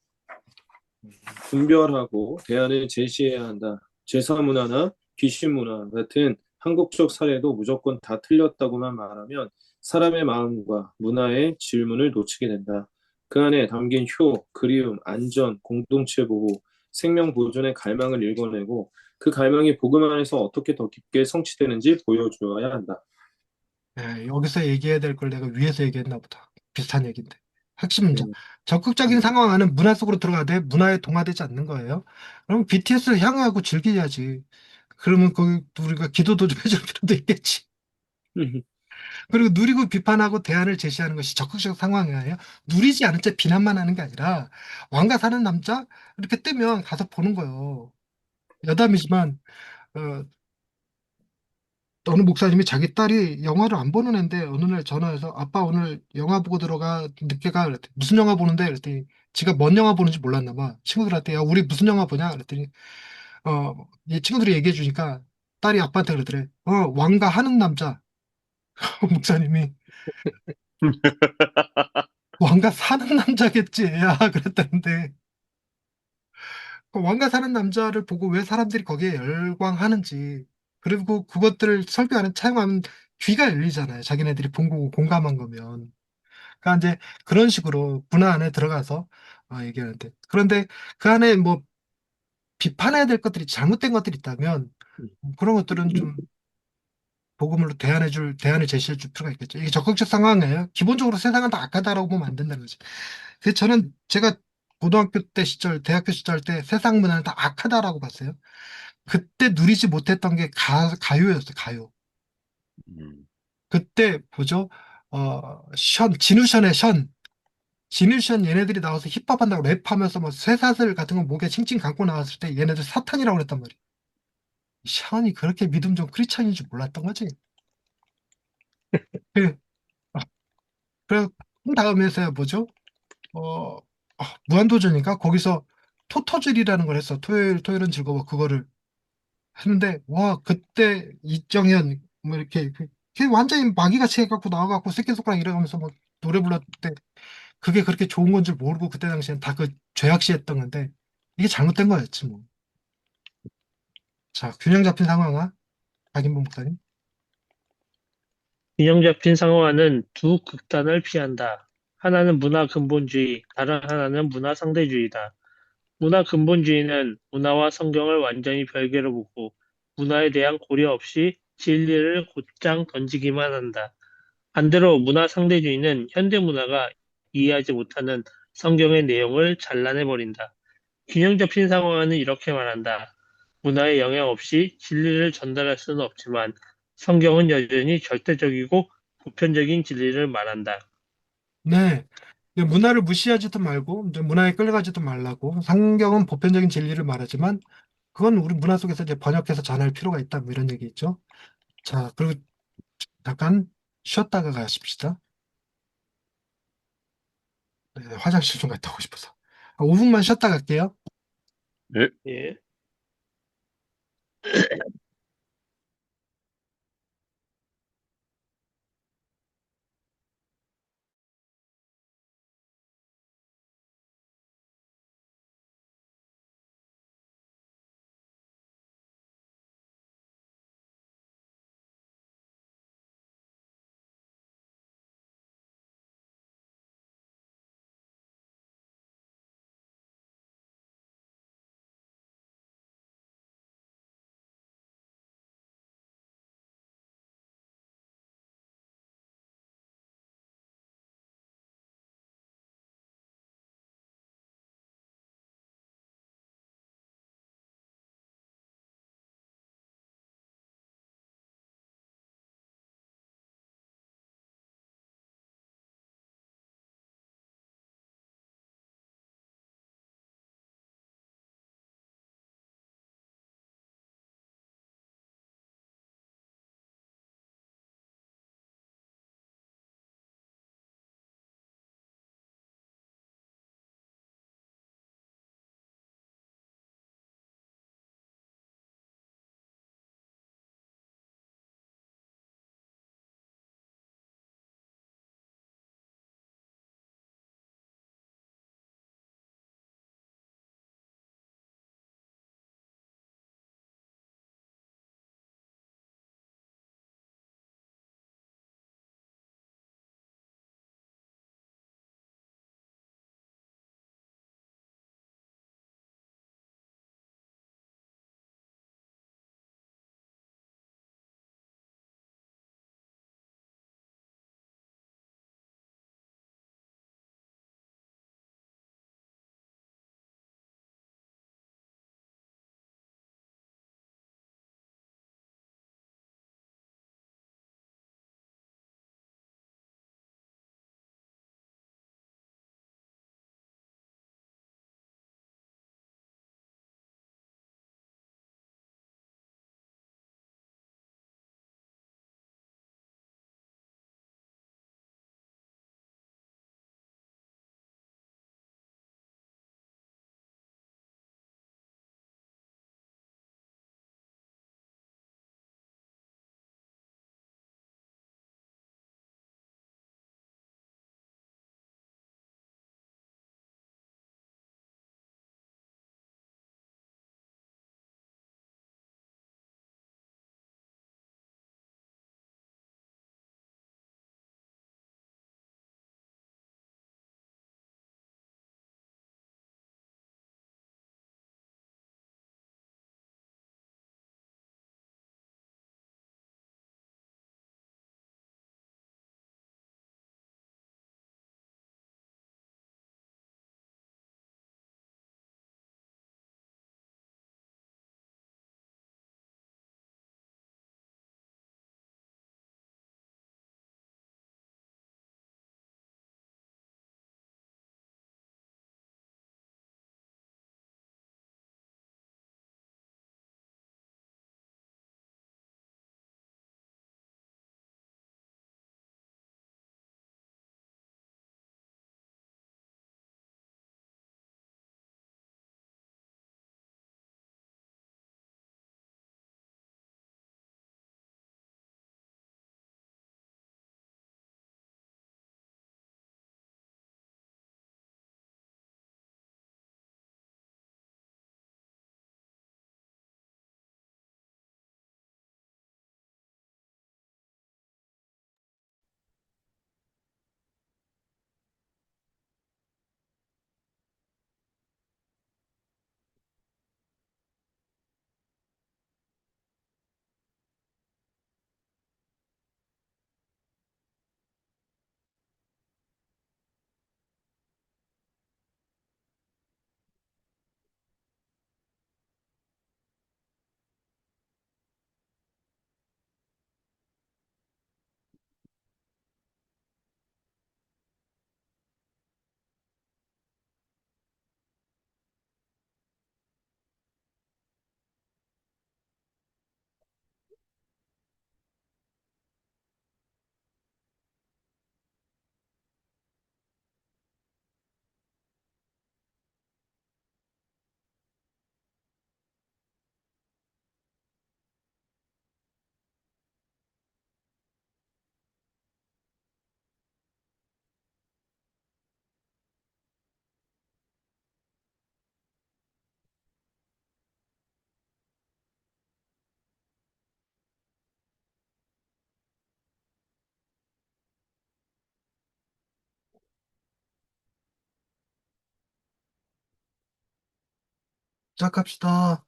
분별하고 대안을 제시해야 한다. 제사 문화나 귀신 문화 같은 한국적 사례도 무조건 다 틀렸다고만 말하면 사람의 마음과 문화의 질문을 놓치게 된다. 그 안에 담긴 효, 그리움, 안전, 공동체 보호, 생명 보존의 갈망을 읽어내고 그 갈망이 복음 안에서 어떻게 더 깊게 성취되는지 보여주어야 한다. 여기서 얘기해야 될 걸 내가 위에서 얘기했나 보다. 비슷한 얘기인데. 핵심 문장. 음, 적극적인 상황화는 문화 속으로 들어가되 문화에 동화되지 않는 거예요. 그럼 BTS를 향유하고 즐겨야지. 그러면 거기 우리가 기도도 좀 해줄 필요도 있겠지. 그리고 누리고 비판하고 대안을 제시하는 것이 적극적 상황이에요. 누리지 않은 채 비난만 하는 게 아니라 왕가 사는 남자 이렇게 뜨면 가서 보는 거예요. 여담이지만 어, 어느 목사님이 자기 딸이 영화를 안 보는 애인데 어느 날 전화해서 아빠 오늘 영화 보고 들어가 늦게 가 그랬더니 무슨 영화 보는데 그랬더니 지가 뭔 영화 보는지 몰랐나 봐. 친구들한테 야 우리 무슨 영화 보냐 그랬더니 이 친구들이 얘기해 주니까 딸이 아빠한테 그러더래. 왕가 하는 남자. 목사님이 왕가 사는 남자겠지. 야 그랬다는데 그 왕가 사는 남자를 보고 왜 사람들이 거기에 열광하는지 그리고 그것들을 설교하는 차용하면 귀가 열리잖아요. 자기네들이 본 거고 공감한 거면. 그러니까 이제 그런 식으로 문화 안에 들어가서 얘기하는데 그런데 그 안에 뭐 비판해야 될 것들이 잘못된 것들이 있다면 그런 것들은 좀 복음으로 대안을 제시해 줄 필요가 있겠죠. 이게 적극적 상황이에요. 기본적으로 세상은 다 악하다라고 보면 안 된다는 거지. 그래서 저는 제가 고등학교 때 시절, 대학교 시절 때 세상 문화는 다 악하다라고 봤어요. 그때 누리지 못했던 게 가요였어요, 가요. 음, 그때 뭐죠? 진우션의 진우션 얘네들이 나와서 힙합 한다고 랩하면서 막 쇠사슬 같은 거 목에 칭칭 감고 나왔을 때 얘네들 사탄이라고 그랬단 말이에요. 션이 그렇게 믿음 좀 크리스찬인 줄 몰랐던 거지. 그, 아, 그래서 그 다음에서야 뭐죠? 어, 무한도전인가? 거기서 토터즐이라는 걸 했어. 토요일은 즐거워. 그거를 했는데, 와, 그때 이정현, 뭐 이렇게, 걔 완전히 마귀같이 해갖고 나와갖고 새끼손가락 이래가면서 막 노래 불렀을 때, 그게 그렇게 좋은 건 줄 모르고 그때 당시엔 다 그 죄악시 했던 건데, 이게 잘못된 거였지, 뭐. 자, 균형 잡힌 상황아, 박인보 목사님. 균형 잡힌 상호화는 두 극단을 피한다. 하나는 문화 근본주의, 다른 하나는 문화 상대주의다. 문화 근본주의는 문화와 성경을 완전히 별개로 보고 문화에 대한 고려 없이 진리를 곧장 던지기만 한다. 반대로 문화 상대주의는 현대 문화가 이해하지 못하는 성경의 내용을 잘라내버린다. 균형 잡힌 상황은 이렇게 말한다. 문화에 영향 없이 진리를 전달할 수는 없지만 성경은 여전히 절대적이고 보편적인 진리를 말한다. 네. 이 문화를 무시하지도 말고, 이제 문화에 끌려가지도 말라고. 성경은 보편적인 진리를 말하지만, 그건 우리 문화 속에서 이제 번역해서 전할 필요가 있다, 뭐 이런 얘기 있죠. 자, 그리고 잠깐 쉬었다가 가십시다. 네, 화장실 좀 갔다 오고 싶어서. 5분만 쉬었다 갈게요. 예. 예. 시작합시다.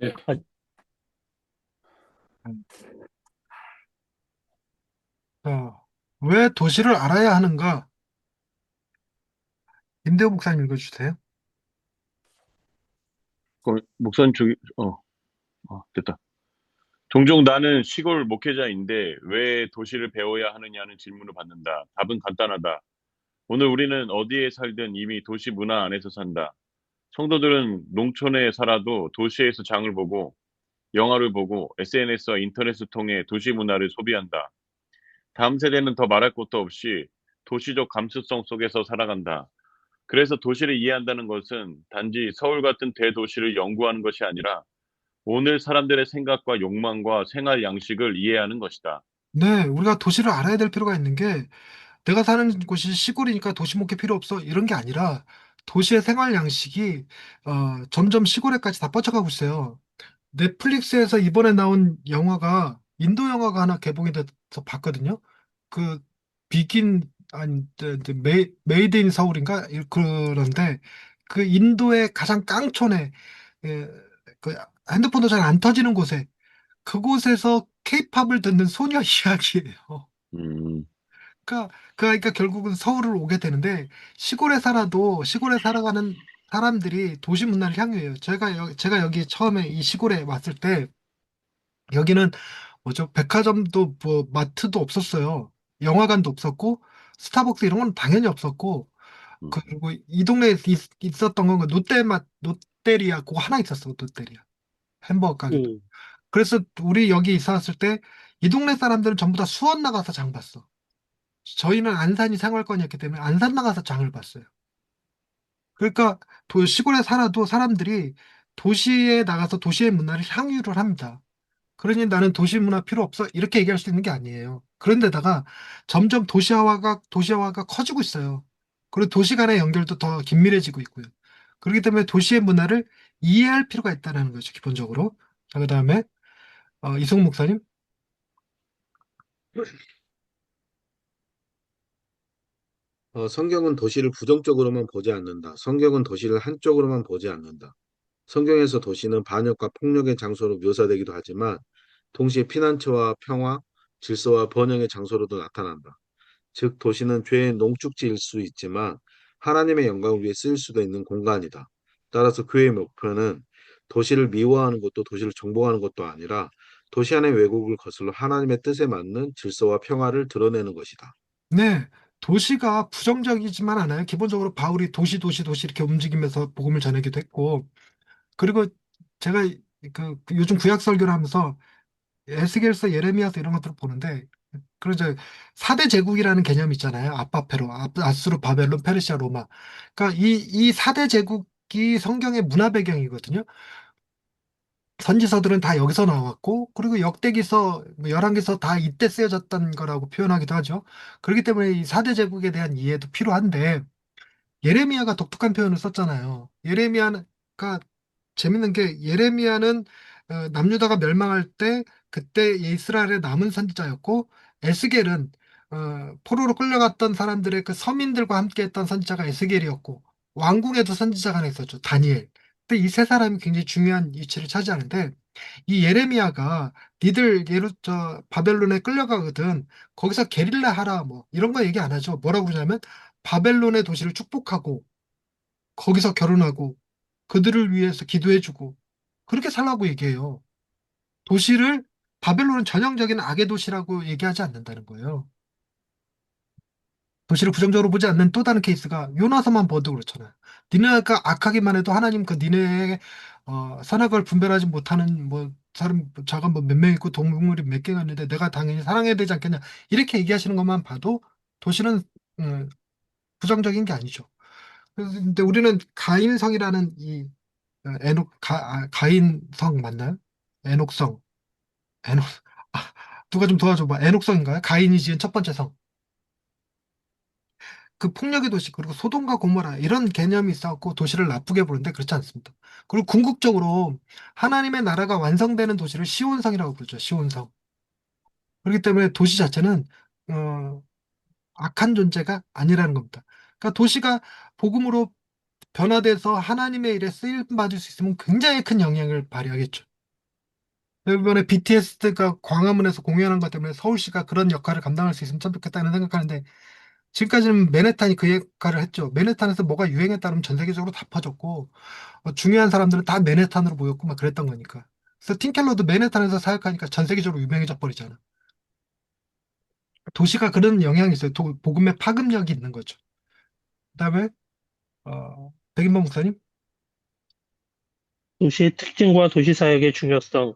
예. 아, 왜 도시를 알아야 하는가? 임대호 목사님 읽어주세요. 목사님 됐다. 종종 나는 시골 목회자인데 왜 도시를 배워야 하느냐는 질문을 받는다. 답은 간단하다. 오늘 우리는 어디에 살든 이미 도시 문화 안에서 산다. 성도들은 농촌에 살아도 도시에서 장을 보고 영화를 보고 SNS와 인터넷을 통해 도시 문화를 소비한다. 다음 세대는 더 말할 것도 없이 도시적 감수성 속에서 살아간다. 그래서 도시를 이해한다는 것은 단지 서울 같은 대도시를 연구하는 것이 아니라 오늘 사람들의 생각과 욕망과 생활 양식을 이해하는 것이다. 네, 우리가 도시를 알아야 될 필요가 있는 게 내가 사는 곳이 시골이니까 도시 목회 필요 없어 이런 게 아니라 도시의 생활 양식이 점점 시골에까지 다 뻗쳐가고 있어요. 넷플릭스에서 이번에 나온 영화가 인도 영화가 하나 개봉이 돼서 봤거든요. 그 비긴 아니 메이드 인 서울인가 그런데 그 인도의 가장 깡촌에 예, 그 핸드폰도 잘 안 터지는 곳에 그곳에서 케이팝을 듣는 소녀 이야기예요. 음, 그러니까 결국은 서울을 오게 되는데 시골에 살아가는 사람들이 도시 문화를 향유해요. 제가 여기 처음에 이 시골에 왔을 때 여기는 뭐죠? 백화점도 뭐 마트도 없었어요. 영화관도 없었고 스타벅스 이런 건 당연히 없었고 음, 그리고 이 동네에 있었던 건 롯데리아 그거 하나 있었어. 롯데리아 햄버거 가게도. 음, 그래서 우리 여기 이사 왔을 때 이 동네 사람들은 전부 다 수원 나가서 장 봤어. 저희는 안산이 생활권이었기 때문에 안산 나가서 장을 봤어요. 그러니까 시골에 살아도 사람들이 도시에 나가서 도시의 문화를 향유를 합니다. 그러니 나는 도시 문화 필요 없어 이렇게 얘기할 수 있는 게 아니에요. 그런데다가 점점 도시화가 커지고 있어요. 그리고 도시 간의 연결도 더 긴밀해지고 있고요. 그렇기 때문에 도시의 문화를 이해할 필요가 있다는 거죠, 기본적으로. 자, 그다음에 이승우 목사님. 성경은 도시를 부정적으로만 보지 않는다. 성경은 도시를 한쪽으로만 보지 않는다. 성경에서 도시는 반역과 폭력의 장소로 묘사되기도 하지만 동시에 피난처와 평화, 질서와 번영의 장소로도 나타난다. 즉, 도시는 죄의 농축지일 수 있지만 하나님의 영광을 위해 쓰일 수도 있는 공간이다. 따라서 교회의 목표는 도시를 미워하는 것도 도시를 정복하는 것도 아니라 도시 안의 왜곡을 거슬러 하나님의 뜻에 맞는 질서와 평화를 드러내는 것이다. 네, 도시가 부정적이지만 않아요. 기본적으로 바울이 도시 이렇게 움직이면서 복음을 전하기도 했고, 그리고 제가 그 요즘 구약 설교를 하면서 에스겔서, 예레미야서 이런 것들을 보는데, 그러죠. 4대 제국이라는 개념이 있잖아요. 아빠페로, 아수르, 바벨론, 페르시아, 로마. 그러니까 이 4대 제국이 성경의 문화 배경이거든요. 선지서들은 다 여기서 나왔고, 그리고 역대기서, 뭐 열왕기서 다 이때 쓰여졌던 거라고 표현하기도 하죠. 그렇기 때문에 이 4대 제국에 대한 이해도 필요한데, 예레미야가 독특한 표현을 썼잖아요. 예레미야가 재밌는 게 예레미야는 남유다가 멸망할 때 그때 이스라엘의 남은 선지자였고 에스겔은 포로로 끌려갔던 사람들의 그 서민들과 함께했던 선지자가 에스겔이었고 왕궁에도 선지자가 하나 있었죠. 다니엘. 근데 이 세 사람이 굉장히 중요한 위치를 차지하는데 이 예레미야가 니들 바벨론에 끌려가거든 거기서 게릴라 하라 뭐 이런 거 얘기 안 하죠. 뭐라고 그러냐면 바벨론의 도시를 축복하고 거기서 결혼하고 그들을 위해서 기도해주고 그렇게 살라고 얘기해요. 도시를 바벨론은 전형적인 악의 도시라고 얘기하지 않는다는 거예요. 도시를 부정적으로 보지 않는 또 다른 케이스가 요나서만 봐도 그렇잖아요. 니네가 악하기만 해도 하나님 그 니네의 선악을 분별하지 못하는 뭐 사람 자가 뭐 몇 명 있고 동물이 몇 개가 있는데 내가 당연히 사랑해야 되지 않겠냐 이렇게 얘기하시는 것만 봐도 도시는 부정적인 게 아니죠. 근데 우리는 가인성이라는 이 가인성 맞나요? 에녹성. 에녹 아, 누가 좀 도와줘봐. 에녹성인가요? 가인이 지은 첫 번째 성. 그 폭력의 도시 그리고 소돔과 고모라 이런 개념이 있어갖고 도시를 나쁘게 보는데 그렇지 않습니다. 그리고 궁극적으로 하나님의 나라가 완성되는 도시를 시온성이라고 부르죠. 시온성. 그렇기 때문에 도시 자체는 어, 악한 존재가 아니라는 겁니다. 그러니까 도시가 복음으로 변화돼서 하나님의 일에 쓰임 받을 수 있으면 굉장히 큰 영향을 발휘하겠죠. 이번에 BTS가 광화문에서 공연한 것 때문에 서울시가 그런 역할을 감당할 수 있으면 참 좋겠다는 생각하는데 지금까지는 맨해탄이 그 역할을 했죠. 맨해탄에서 뭐가 유행했다면 전 세계적으로 다 퍼졌고 중요한 사람들은 다 맨해탄으로 모였고 막 그랬던 거니까. 그래서 팀켈러도 맨해탄에서 사역하니까 전 세계적으로 유명해져 버리잖아. 도시가 그런 영향이 있어요. 복음의 파급력이 있는 거죠. 그다음에 백인범 목사님. 도시의 특징과 도시사역의 중요성.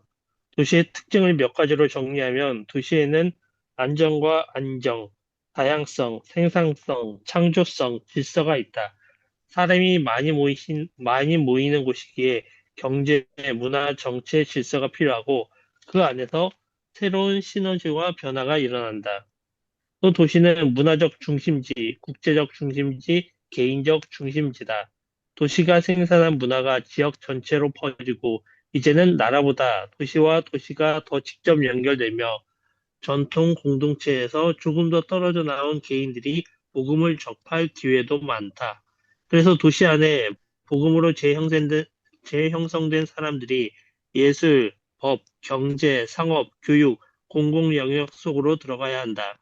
도시의 특징을 몇 가지로 정리하면 도시에는 안전과 안정, 다양성, 생산성, 창조성, 질서가 있다. 사람이 많이 모이는 곳이기에 경제, 문화, 정치의 질서가 필요하고 그 안에서 새로운 시너지와 변화가 일어난다. 또 도시는 문화적 중심지, 국제적 중심지, 개인적 중심지다. 도시가 생산한 문화가 지역 전체로 퍼지고 이제는 나라보다 도시와 도시가 더 직접 연결되며 전통 공동체에서 조금 더 떨어져 나온 개인들이 복음을 접할 기회도 많다. 그래서 도시 안에 복음으로 재형성된 사람들이 예술, 법, 경제, 상업, 교육, 공공 영역 속으로 들어가야 한다.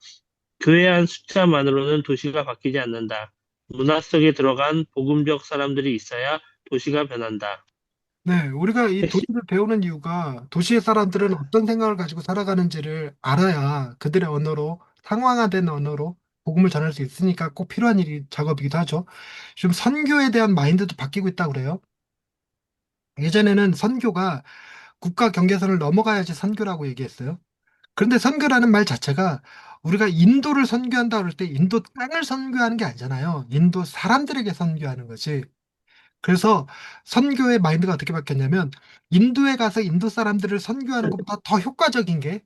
교회 안 숫자만으로는 도시가 바뀌지 않는다. 문화 속에 들어간 복음적 사람들이 있어야 도시가 변한다. 네, 우리가 이 핵심, 도시를 배우는 이유가 도시의 사람들은 어떤 생각을 가지고 살아가는지를 알아야 그들의 언어로 상황화된 언어로 복음을 전할 수 있으니까 꼭 필요한 일이 작업이기도 하죠. 지금 선교에 대한 마인드도 바뀌고 있다고 그래요. 예전에는 선교가 국가 경계선을 넘어가야지 선교라고 얘기했어요. 그런데 선교라는 말 자체가 우리가 인도를 선교한다 그럴 때 인도 땅을 선교하는 게 아니잖아요. 인도 사람들에게 선교하는 거지. 그래서 선교의 마인드가 어떻게 바뀌었냐면 인도에 가서 인도 사람들을 선교하는 것보다 더 효과적인 게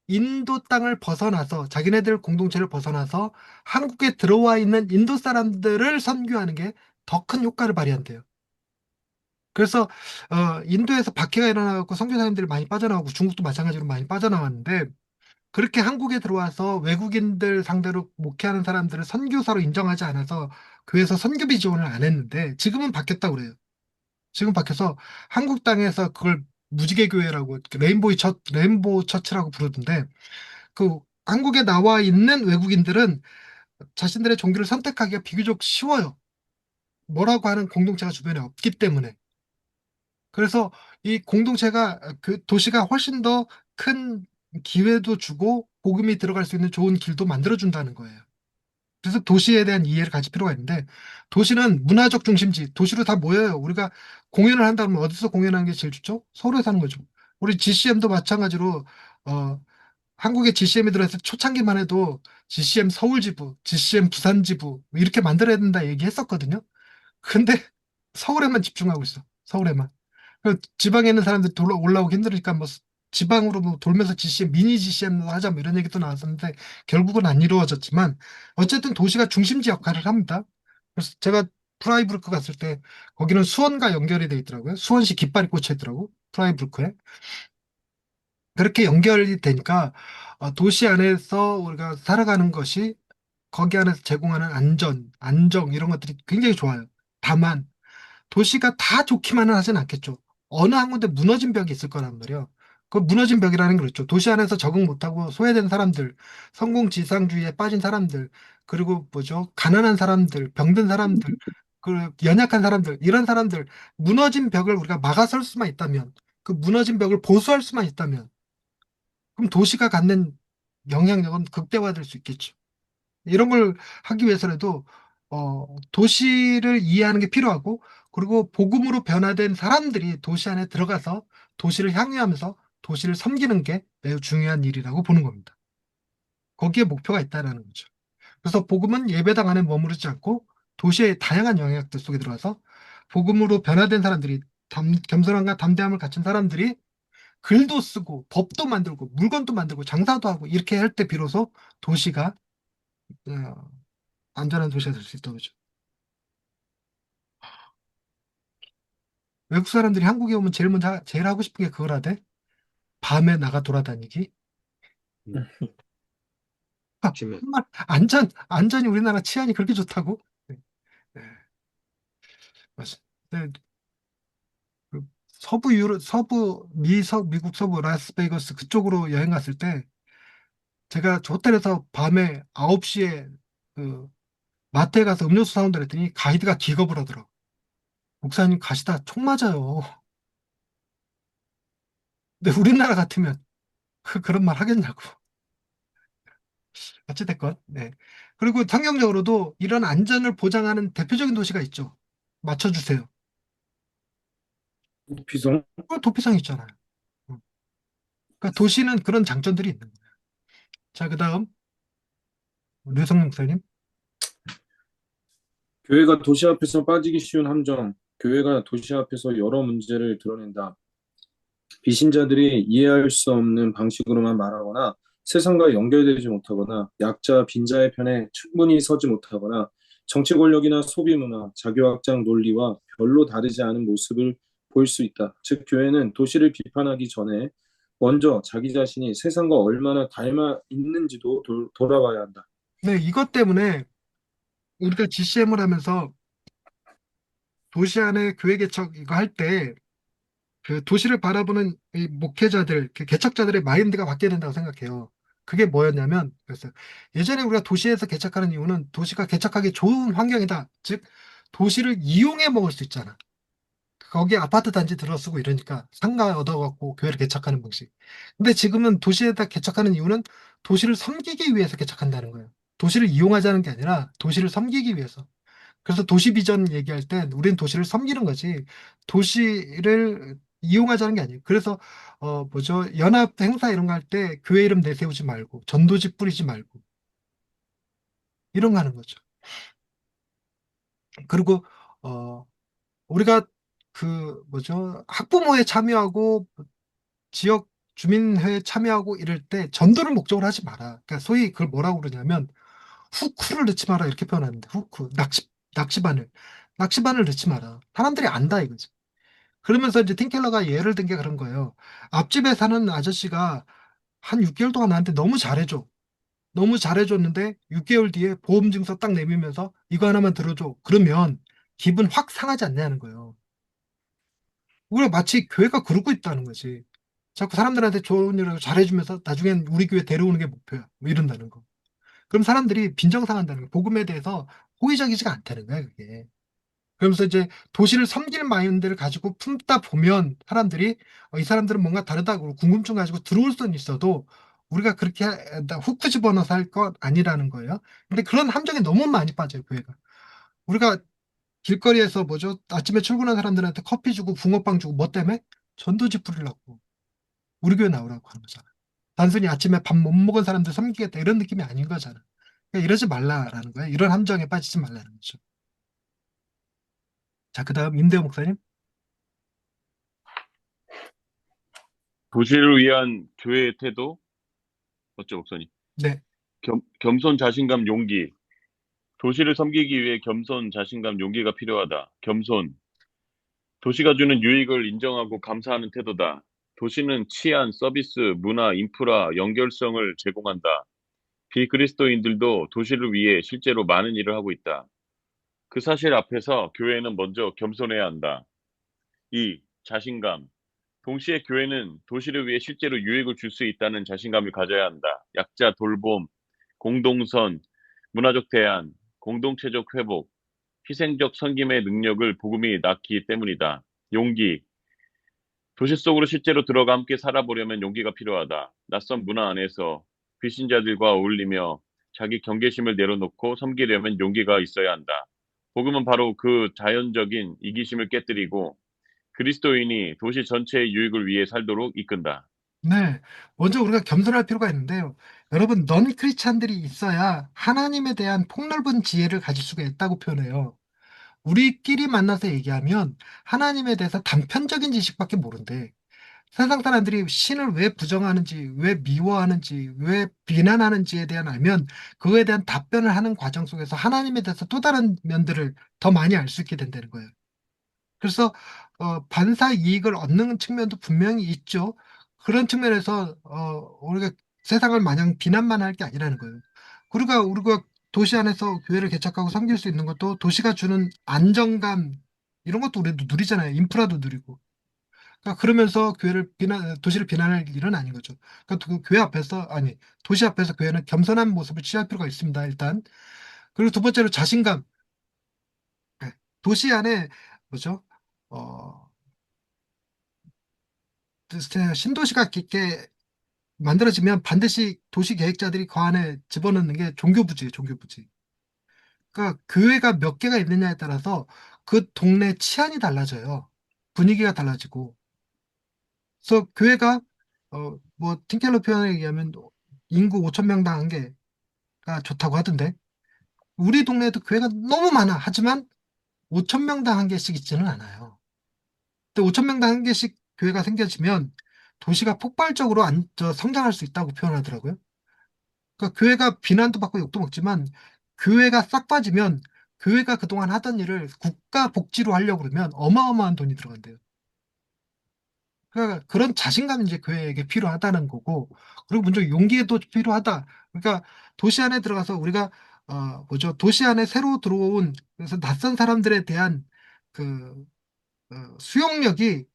인도 땅을 벗어나서 자기네들 공동체를 벗어나서 한국에 들어와 있는 인도 사람들을 선교하는 게 더 큰 효과를 발휘한대요. 그래서 인도에서 박해가 일어나고 선교사님들이 많이 빠져나오고 중국도 마찬가지로 많이 빠져나왔는데 그렇게 한국에 들어와서 외국인들 상대로 목회하는 사람들을 선교사로 인정하지 않아서 교회에서 선교비 지원을 안 했는데 지금은 바뀌었다고 그래요. 지금 바뀌어서 한국 땅에서 그걸 무지개 교회라고 레인보우 처치라고 부르던데 그 한국에 나와 있는 외국인들은 자신들의 종교를 선택하기가 비교적 쉬워요. 뭐라고 하는 공동체가 주변에 없기 때문에. 그래서 이 공동체가 그 도시가 훨씬 더 큰 기회도 주고 복음이 들어갈 수 있는 좋은 길도 만들어준다는 거예요. 그래서 도시에 대한 이해를 가질 필요가 있는데 도시는 문화적 중심지, 도시로 다 모여요. 우리가 공연을 한다면 어디서 공연하는 게 제일 좋죠? 서울에 사는 거죠. 우리 GCM도 마찬가지로 어, 한국에 GCM이 들어서 초창기만 해도 GCM 서울지부, GCM 부산지부 이렇게 만들어야 된다 얘기했었거든요. 근데 서울에만 집중하고 있어. 서울에만. 그 지방에 있는 사람들 올라오기 힘들으니까 뭐 지방으로 뭐 돌면서 GCM, 미니 GCM 하자 뭐 이런 얘기도 나왔었는데 결국은 안 이루어졌지만 어쨌든 도시가 중심지 역할을 합니다. 그래서 제가 프라이부르크 갔을 때 거기는 수원과 연결이 돼 있더라고요. 수원시 깃발이 꽂혀 있더라고. 프라이부르크에. 그렇게 연결이 되니까 도시 안에서 우리가 살아가는 것이 거기 안에서 제공하는 안정 이런 것들이 굉장히 좋아요. 다만 도시가 다 좋기만은 하진 않겠죠. 어느 한 군데 무너진 벽이 있을 거란 말이에요. 그 무너진 벽이라는 게 그렇죠. 도시 안에서 적응 못하고 소외된 사람들, 성공지상주의에 빠진 사람들, 그리고 뭐죠? 가난한 사람들, 병든 사람들, 그 연약한 사람들, 이런 사람들, 무너진 벽을 우리가 막아설 수만 있다면, 그 무너진 벽을 보수할 수만 있다면, 그럼 도시가 갖는 영향력은 극대화될 수 있겠죠. 이런 걸 하기 위해서라도 도시를 이해하는 게 필요하고 그리고 복음으로 변화된 사람들이 도시 안에 들어가서 도시를 향유하면서 도시를 섬기는 게 매우 중요한 일이라고 보는 겁니다. 거기에 목표가 있다는 거죠. 그래서 복음은 예배당 안에 머무르지 않고 도시의 다양한 영역들 속에 들어가서 복음으로 변화된 사람들이 겸손함과 담대함을 갖춘 사람들이 글도 쓰고 법도 만들고 물건도 만들고 장사도 하고 이렇게 할 때 비로소 도시가 어, 안전한 도시가 될 수 있다고 그죠. 외국 사람들이 한국에 오면 제일 하고 싶은 게 그거라대. 밤에 나가 돌아다니기. 음, 심해. 정말 안전이 우리나라 치안이 그렇게 좋다고? 네, 네, 맞습니다. 네, 그 미국 서부 라스베이거스 그쪽으로 여행 갔을 때 제가 저 호텔에서 밤에 9시에 그 마트에 가서 음료수 사온다 그랬더니 가이드가 기겁을 하더라고. 목사님 가시다 총 맞아요. 근데 우리나라 같으면 그런 말 하겠냐고. 어찌됐건, 네. 그리고 환경적으로도 이런 안전을 보장하는 대표적인 도시가 있죠. 맞춰주세요. 비성 도피성 있잖아요. 음. 그러니까 도시는 그런 장점들이 있는 거예요. 자, 그 다음, 류성 목사님. 교회가 도시 앞에서 빠지기 쉬운 함정. 교회가 도시 앞에서 여러 문제를 드러낸다. 비신자들이 이해할 수 없는 방식으로만 말하거나 세상과 연결되지 못하거나 약자, 빈자의 편에 충분히 서지 못하거나 정치 권력이나 소비 문화, 자기 확장 논리와 별로 다르지 않은 모습을 보일 수 있다. 즉, 교회는 도시를 비판하기 전에 먼저 자기 자신이 세상과 얼마나 닮아 있는지도 돌아봐야 한다. 네, 이것 때문에 우리가 GCM을 하면서 도시 안에 교회 개척 이거 할 때 그 도시를 바라보는 이 목회자들, 그 개척자들의 마인드가 바뀌어야 된다고 생각해요. 그게 뭐였냐면, 그래서 예전에 우리가 도시에서 개척하는 이유는 도시가 개척하기 좋은 환경이다. 즉, 도시를 이용해 먹을 수 있잖아. 거기에 아파트 단지 들어서고 이러니까 상가 얻어갖고 교회를 개척하는 방식. 근데 지금은 도시에다 개척하는 이유는 도시를 섬기기 위해서 개척한다는 거예요. 도시를 이용하자는 게 아니라 도시를 섬기기 위해서. 그래서 도시 비전 얘기할 땐 우리는 도시를 섬기는 거지 도시를 이용하자는 게 아니에요. 그래서 뭐죠? 연합 행사 이런 거 할 때 교회 이름 내세우지 말고 전도지 뿌리지 말고 이런 거 하는 거죠. 그리고 어 우리가 그 뭐죠? 학부모에 참여하고 지역 주민회에 참여하고 이럴 때 전도를 목적으로 하지 마라. 그러니까 소위 그걸 뭐라고 그러냐면 후쿠를 넣지 마라 이렇게 표현하는데 후쿠 낚시바늘 낚시바늘 넣지 마라. 사람들이 안다 이거지. 그러면서 이제 팀켈러가 예를 든 게 그런 거예요. 앞집에 사는 아저씨가 한 6개월 동안 나한테 너무 잘해줘. 너무 잘해줬는데 6개월 뒤에 보험증서 딱 내밀면서 이거 하나만 들어줘. 그러면 기분 확 상하지 않냐는 거예요. 우리가 마치 교회가 그러고 있다는 거지. 자꾸 사람들한테 좋은 일을 잘해주면서 나중엔 우리 교회 데려오는 게 목표야. 뭐 이런다는 거. 그럼 사람들이 빈정상한다는 거. 복음에 대해서 호의적이지가 않다는 거야, 그게. 그러면서 이제 도시를 섬길 마인드를 가지고 품다 보면 사람들이 이 사람들은 뭔가 다르다고 궁금증 가지고 들어올 수는 있어도 우리가 그렇게 후크 집어넣어서 할 건 아니라는 거예요. 근데 그런 함정에 너무 많이 빠져요, 교회가. 우리가 길거리에서 뭐죠? 아침에 출근한 사람들한테 커피 주고 붕어빵 주고 뭐 때문에? 전도지 뿌리려고. 우리 교회 나오라고 하는 거잖아. 단순히 아침에 밥 못 먹은 사람들 섬기겠다 이런 느낌이 아닌 거잖아. 그러니까 이러지 말라라는 거예요. 이런 함정에 빠지지 말라는 거죠. 자, 그 다음 임대호 목사님. 도시를 위한 교회의 태도, 어째 목사님? 네. 겸손, 자신감, 용기. 도시를 섬기기 위해 겸손, 자신감, 용기가 필요하다. 겸손. 도시가 주는 유익을 인정하고 감사하는 태도다. 도시는 치안, 서비스, 문화, 인프라, 연결성을 제공한다. 비그리스도인들도 도시를 위해 실제로 많은 일을 하고 있다. 그 사실 앞에서 교회는 먼저 겸손해야 한다. 2. 자신감. 동시에 교회는 도시를 위해 실제로 유익을 줄 수 있다는 자신감을 가져야 한다. 약자 돌봄, 공동선, 문화적 대안, 공동체적 회복, 희생적 섬김의 능력을 복음이 낳기 때문이다. 용기. 도시 속으로 실제로 들어가 함께 살아보려면 용기가 필요하다. 낯선 문화 안에서 불신자들과 어울리며 자기 경계심을 내려놓고 섬기려면 용기가 있어야 한다. 복음은 바로 그 자연적인 이기심을 깨뜨리고 그리스도인이 도시 전체의 유익을 위해 살도록 이끈다. 네. 먼저 우리가 겸손할 필요가 있는데요. 여러분, 넌 크리스찬들이 있어야 하나님에 대한 폭넓은 지혜를 가질 수가 있다고 표현해요. 우리끼리 만나서 얘기하면 하나님에 대해서 단편적인 지식밖에 모른대. 세상 사람들이 신을 왜 부정하는지, 왜 미워하는지, 왜 비난하는지에 대한 알면 그거에 대한 답변을 하는 과정 속에서 하나님에 대해서 또 다른 면들을 더 많이 알 수 있게 된다는 거예요. 그래서 반사 이익을 얻는 측면도 분명히 있죠. 그런 측면에서 우리가 세상을 마냥 비난만 할 게 아니라는 거예요. 우리가 도시 안에서 교회를 개척하고 섬길 수 있는 것도 도시가 주는 안정감 이런 것도 우리도 누리잖아요. 인프라도 누리고. 그러니까 그러면서 도시를 비난할 일은 아닌 거죠. 그러니까 그 교회 앞에서 아니 도시 앞에서 교회는 겸손한 모습을 취할 필요가 있습니다. 일단. 그리고 두 번째로 자신감. 네. 도시 안에 뭐죠? 어, 신도시가 깊게 만들어지면 반드시 도시 계획자들이 그 안에 집어넣는 게 종교부지예요, 종교부지. 그러니까 교회가 몇 개가 있느냐에 따라서 그 동네 치안이 달라져요. 분위기가 달라지고. 그래서 교회가 뭐 틴켈러 표현에 의하면 인구 5천 명당 한 개가 좋다고 하던데 우리 동네에도 교회가 너무 많아. 하지만 5천 명당 한 개씩 있지는 않아요. 근데 5천 명당 한 개씩 교회가 생겨지면 도시가 폭발적으로 성장할 수 있다고 표현하더라고요. 그러니까 교회가 비난도 받고 욕도 먹지만 교회가 싹 빠지면 교회가 그동안 하던 일을 국가 복지로 하려고 그러면 어마어마한 돈이 들어간대요. 그러니까 그런 자신감이 이제 교회에게 필요하다는 거고, 그리고 먼저 용기도 필요하다. 그러니까 도시 안에 들어가서 우리가 뭐죠? 도시 안에 새로 들어온 그래서 낯선 사람들에 대한 그 수용력이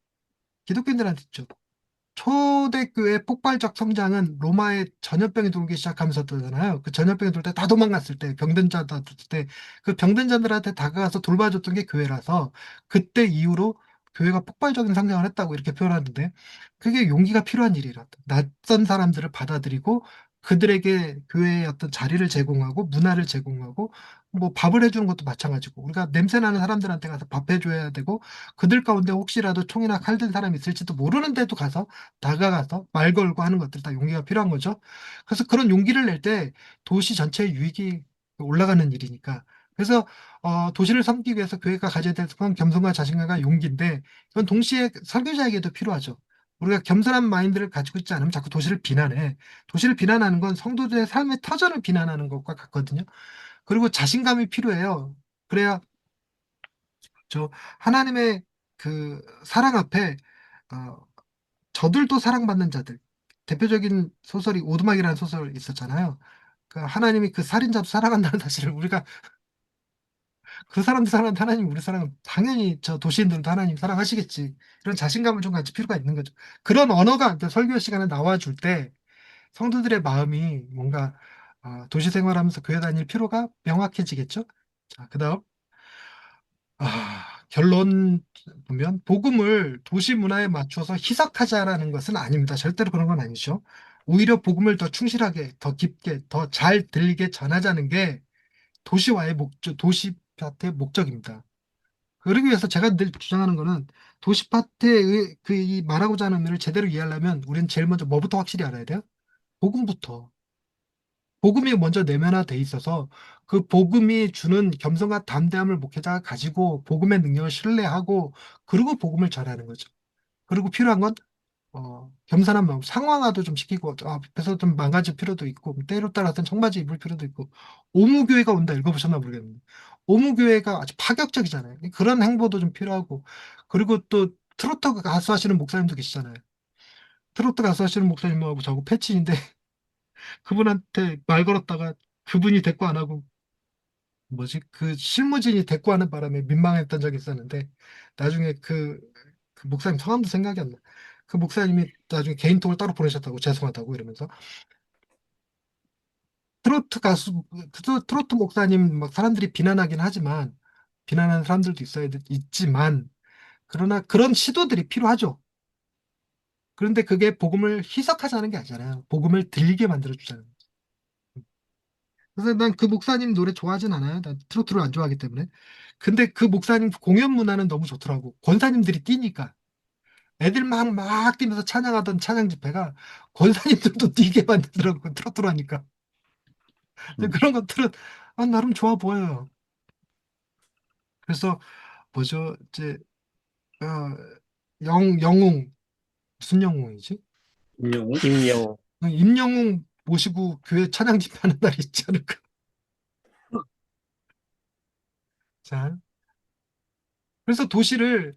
기독교인들한테 있죠. 초대교회 폭발적 성장은 로마에 전염병이 들어오기 시작하면서잖아요. 그 전염병이 돌 때 다 도망갔을 때, 병든 자다 됐을 때, 그 병든 자들한테 다가가서 돌봐줬던 게 교회라서 그때 이후로 교회가 폭발적인 성장을 했다고 이렇게 표현하는데 그게 용기가 필요한 일이라. 낯선 사람들을 받아들이고 그들에게 교회의 어떤 자리를 제공하고 문화를 제공하고 뭐 밥을 해주는 것도 마찬가지고 우리가 냄새 나는 사람들한테 가서 밥 해줘야 되고 그들 가운데 혹시라도 총이나 칼 든 사람이 있을지도 모르는데도 가서 다가가서 말 걸고 하는 것들 다 용기가 필요한 거죠. 그래서 그런 용기를 낼 때 도시 전체의 유익이 올라가는 일이니까. 그래서 도시를 섬기기 위해서 교회가 가져야 될 건 겸손과 자신감과 용기인데 이건 동시에 설교자에게도 필요하죠. 우리가 겸손한 마인드를 가지고 있지 않으면 자꾸 도시를 비난해. 도시를 비난하는 건 성도들의 삶의 터전을 비난하는 것과 같거든요. 그리고 자신감이 필요해요. 그래야 하나님의 그 사랑 앞에 어, 저들도 사랑받는 자들. 대표적인 소설이 오두막이라는 소설 있었잖아요. 그 하나님이 그 살인자도 사랑한다는 사실을 우리가 그 사람들 사랑하는데 하나님 우리 사랑은 당연히 저 도시인들도 하나님 사랑하시겠지. 이런 자신감을 좀 가질 필요가 있는 거죠. 그런 언어가 설교 시간에 나와줄 때 성도들의 마음이 뭔가 도시 생활하면서 교회 다닐 필요가 명확해지겠죠. 자, 그다음 결론 보면 복음을 도시 문화에 맞춰서 희석하자라는 것은 아닙니다. 절대로 그런 건 아니죠. 오히려 복음을 더 충실하게, 더 깊게, 더 잘 들리게 전하자는 게 도시와의 도시파트의 목적입니다. 그러기 위해서 제가 늘 주장하는 거는 도시파트의 이 말하고자 하는 의미를 제대로 이해하려면 우리는 제일 먼저 뭐부터 확실히 알아야 돼요? 복음부터. 복음이 먼저 내면화돼 있어서 그 복음이 주는 겸손과 담대함을 목회자가 가지고 복음의 능력을 신뢰하고 그리고 복음을 전하는 거죠. 그리고 필요한 건 겸손한 마음, 상황화도 좀 시키고 앞에서 좀 망가질 필요도 있고 때로 따라서는 청바지 입을 필요도 있고 오무교회가 온다 읽어보셨나 모르겠는데 오무교회가 아주 파격적이잖아요. 그런 행보도 좀 필요하고 그리고 또 트로트 가수 하시는 목사님도 계시잖아요. 트로트 가수 하시는 목사님하고 저하고 패친인데 그분한테 말 걸었다가 그분이 대꾸 안 하고 뭐지 그 실무진이 대꾸하는 바람에 민망했던 적이 있었는데 나중에 그 목사님 성함도 생각이 안 나. 그 목사님이 나중에 개인톡을 따로 보내셨다고 죄송하다고 이러면서 트로트 가수 트로트 목사님 막 사람들이 비난하긴 하지만 비난하는 사람들도 있지만 그러나 그런 시도들이 필요하죠. 그런데 그게 복음을 희석하자는 게 아니잖아요. 복음을 들리게 만들어 주자는. 그래서 난 그 목사님 노래 좋아하진 않아요. 난 트로트를 안 좋아하기 때문에. 근데 그 목사님 공연 문화는 너무 좋더라고. 권사님들이 뛰니까. 애들 막 뛰면서 찬양하던 찬양 집회가 권사님들도 뛰게 만들더라고. 트로트로 하니까. 근데 음. 그런 것들은 나름 좋아 보여요. 그래서 뭐죠? 이제 어, 영웅. 무슨 영웅이지? 임영웅? 임영웅. 임영웅 모시고 교회 찬양 집회하는 날이 있지 않을까? 자, 그래서 도시를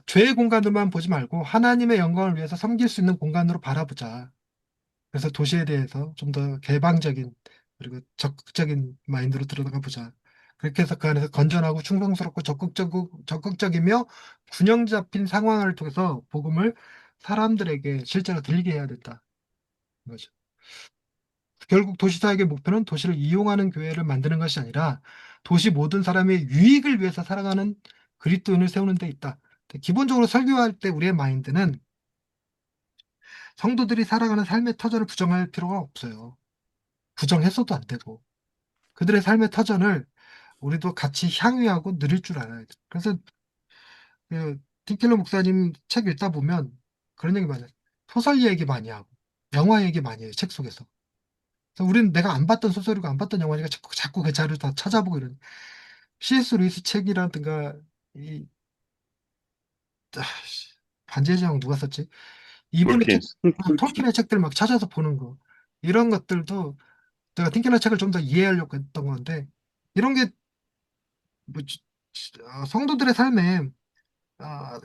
죄의 공간으로만 보지 말고 하나님의 영광을 위해서 섬길 수 있는 공간으로 바라보자. 그래서 도시에 대해서 좀 더 개방적인 그리고 적극적인 마인드로 들어가 보자. 그렇게 해서 그 안에서 건전하고 충성스럽고 적극적이며 균형 잡힌 상황을 통해서 복음을 사람들에게 실제로 들리게 해야 된다. 이거죠. 결국 도시사역의 목표는 도시를 이용하는 교회를 만드는 것이 아니라 도시 모든 사람의 유익을 위해서 살아가는 그리스도인을 세우는 데 있다. 기본적으로 설교할 때 우리의 마인드는 성도들이 살아가는 삶의 터전을 부정할 필요가 없어요. 부정했어도 안 되고 그들의 삶의 터전을 우리도 같이 향유하고 누릴 줄 알아야 돼. 그래서 틴켈러 목사님 책 읽다 보면 그런 얘기 많이 해요. 소설 얘기 많이 하고 영화 얘기 많이 해요. 책 속에서. 그래서 우리는 내가 안 봤던 소설이고 안 봤던 영화니까 자꾸 그 자료를 다 찾아보고 이런 C.S. 루이스 책이라든가 이 반지의 제왕 누가 썼지? 이분의 책, 톨킨. 톨킨의 책들 막 찾아서 보는 거 이런 것들도 제가 틴켈러 책을 좀 더 이해하려고 했던 건데 이런 게 뭐, 성도들의 삶에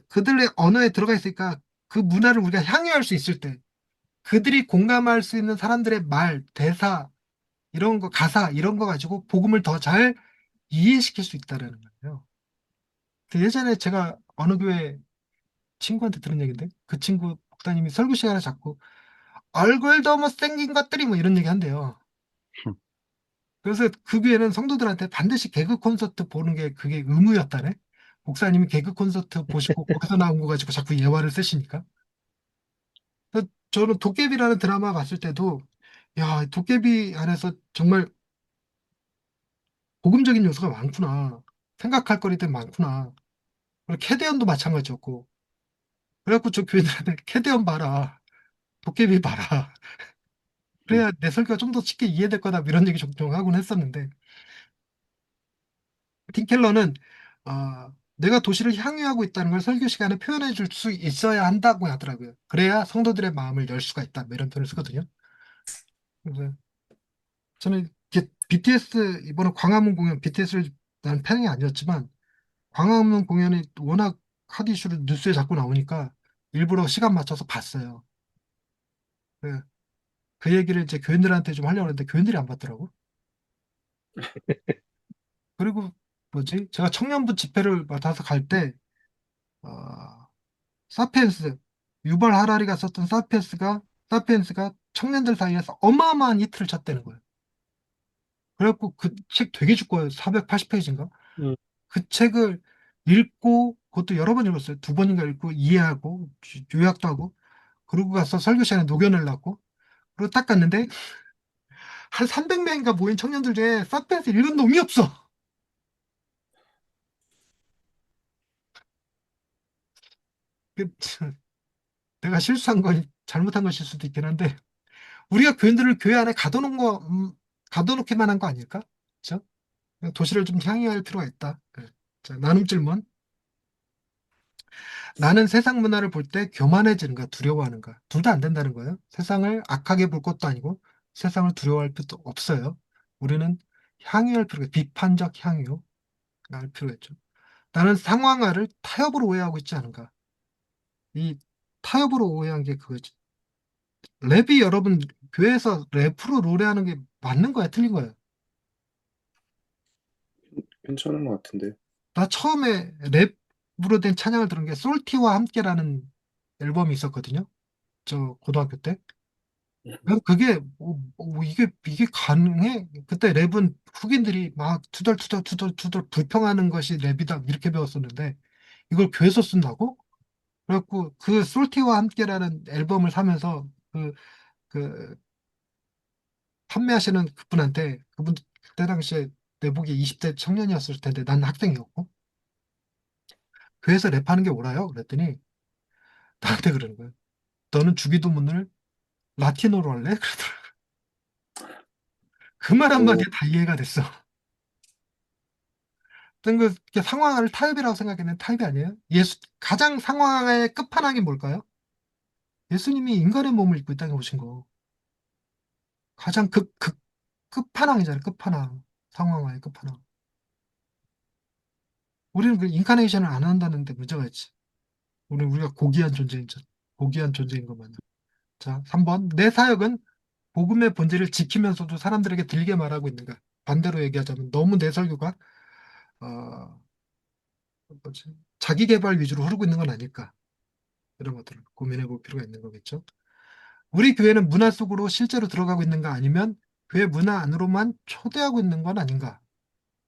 그들의 언어에 들어가 있으니까 그 문화를 우리가 향유할 수 있을 때 그들이 공감할 수 있는 사람들의 말, 대사 이런 거, 가사 이런 거 가지고 복음을 더 잘 이해시킬 수 있다라는 거예요. 그 예전에 제가 어느 교회 친구한테 들은 얘기인데 그 친구 목사님이 설교 시간에 자꾸 얼굴도 못생긴 것들이 뭐 이런 얘기 한대요. 그래서 그 교회는 성도들한테 반드시 개그 콘서트 보는 게 그게 의무였다네. 목사님이 개그 콘서트 보시고 거기서 나온 거 가지고 자꾸 예화를 쓰시니까. 그래서 저는 도깨비라는 드라마 봤을 때도 야, 도깨비 안에서 정말 복음적인 요소가 많구나. 생각할 거리들 많구나. 그리고 캐대언도 마찬가지였고. 그래갖고 저 교회들한테 캐대언 봐라. 도깨비 봐라. 그래야 내 설교가 좀 더 쉽게 이해될 거다. 이런 얘기 종종 하곤 했었는데. 틴켈러는 내가 도시를 향유하고 있다는 걸 설교 시간에 표현해 줄 수 있어야 한다고 하더라고요. 그래야 성도들의 마음을 열 수가 있다. 뭐 이런 표현을 쓰거든요. 그래서 저는 BTS 이번에 광화문 공연 BTS를 난 팬이 아니었지만 광화문 공연이 워낙 핫 이슈로 뉴스에 자꾸 나오니까 일부러 시간 맞춰서 봤어요. 그, 그 얘기를 이제 교인들한테 좀 하려고 했는데 교인들이 안 봤더라고. 그리고 뭐지? 제가 청년부 집회를 맡아서 갈 때, 어, 사피엔스, 유발 하라리가 썼던 사피엔스가 청년들 사이에서 어마어마한 히트를 쳤다는 거예요. 그래갖고 그 책 되게 두꺼워요. 480페이지인가? 음. 그 책을 읽고, 그것도 여러 번 읽었어요. 두 번인가 읽고, 이해하고, 요약도 하고, 그러고 가서 설교 시간에 녹여내려고, 그리고 딱 갔는데, 한 300명인가 모인 청년들 중에 사피엔스 읽은 놈이 없어. 그, 내가 실수한 건, 잘못한 것일 수도 있긴 한데, 우리가 교인들을 교회 안에 가둬놓기만 한 거 아닐까? 그죠? 도시를 좀 향유할 필요가 있다. 네. 자, 나눔 질문. 나는 세상 문화를 볼 때 교만해지는가, 두려워하는가? 둘 다 안 된다는 거예요. 세상을 악하게 볼 것도 아니고, 세상을 두려워할 필요도 없어요. 우리는 향유할 필요가, 비판적 향유. 할 필요가 있죠. 나는 상황화를 타협으로 오해하고 있지 않은가? 이 타협으로 오해한 게 그거지. 랩이 여러분, 교회에서 랩으로 노래하는 게 맞는 거야, 틀린 거야? 괜찮은 것 같은데. 나 처음에 랩으로 된 찬양을 들은 게 솔티와 함께라는 앨범이 있었거든요. 저 고등학교 때. 그래서 그게 이게 가능해? 그때 랩은 흑인들이 막 투덜투덜 불평하는 것이 랩이다 이렇게 배웠었는데 이걸 교회에서 쓴다고? 그래갖고 그 솔티와 함께라는 앨범을 사면서 그 판매하시는 그분한테 그분 그때 당시에 내 보기에 20대 청년이었을 텐데 난 학생이었고 교회에서 랩하는 게 뭐라요? 그랬더니 나한테 그러는 거예요. 너는 주기도문을 라틴어로 할래? 그러더라고. 그 말 한마디에 오, 다 이해가 됐어. 어떤 상황을 타협이라고 생각했는데 타협이 아니에요. 가장 상황의 끝판왕이 뭘까요? 예수님이 인간의 몸을 입고 이 땅에 오신 거. 가장 끝판왕이잖아요. 끝판왕. 상황화의 끝판왕. 우리는 그 인카네이션을 안 한다는데 문제가 있지. 우리가 고귀한 존재인 것만. 자, 3번. 내 사역은 복음의 본질을 지키면서도 사람들에게 들리게 말하고 있는가? 반대로 얘기하자면 너무 내 설교가 어, 자기 개발 위주로 흐르고 있는 건 아닐까? 이런 것들을 고민해 볼 필요가 있는 거겠죠. 우리 교회는 문화 속으로 실제로 들어가고 있는가 아니면 교회 문화 안으로만 초대하고 있는 건 아닌가?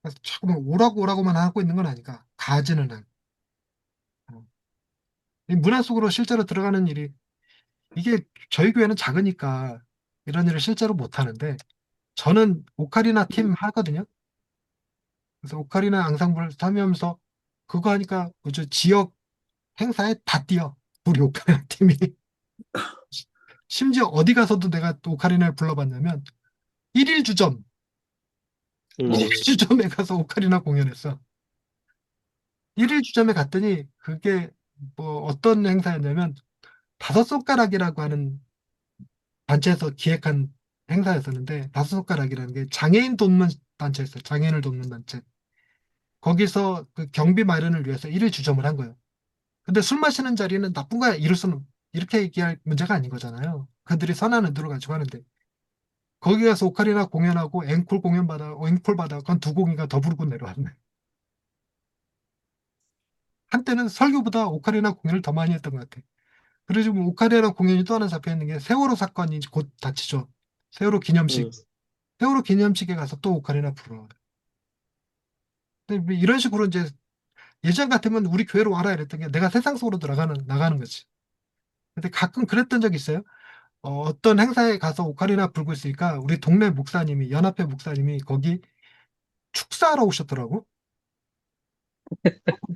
그래서 자꾸만 오라고만 하고 있는 건 아닌가? 가지는 한. 어. 이 문화 속으로 실제로 들어가는 일이 이게 저희 교회는 작으니까 이런 일을 실제로 못 하는데 저는 오카리나 팀 하거든요. 그래서 오카리나 앙상블 참여하면서 그거 하니까 그저 지역 행사에 다 뛰어. 우리 오카리나 팀이. 심지어 어디 가서도 내가 또 오카리나를 불러봤냐면 1일 주점, 음, 1일 주점에 가서 오카리나 공연했어. 1일 주점에 갔더니 그게 뭐 어떤 행사였냐면 다섯 손가락이라고 하는 단체에서 기획한 행사였었는데 다섯 손가락이라는 게 장애인 돕는 단체였어요. 장애인을 돕는 단체. 거기서 그 경비 마련을 위해서 1일 주점을 한 거예요. 근데 술 마시는 자리는 나쁜 거야. 이럴 수는 이렇게 얘기할 문제가 아닌 거잖아요. 그들이 선한 의도를 가지고 하는데 거기 가서 오카리나 공연하고 앵콜 받아 그건 두 곡인가 더 부르고 내려왔네. 한때는 설교보다 오카리나 공연을 더 많이 했던 것 같아. 그리고 지금 오카리나 공연이 또 하나 잡혀 있는 게 세월호 사건이 곧 닥치죠. 세월호 기념식. 음, 세월호 기념식에 가서 또 오카리나 불어. 근데 뭐 이런 식으로 이제 예전 같으면 우리 교회로 와라 이랬던 게 내가 세상 속으로 나가는 거지. 근데 가끔 그랬던 적이 있어요. 어떤 행사에 가서 오카리나 불고 있으니까 우리 동네 목사님이 연합회 목사님이 거기 축사하러 오셨더라고.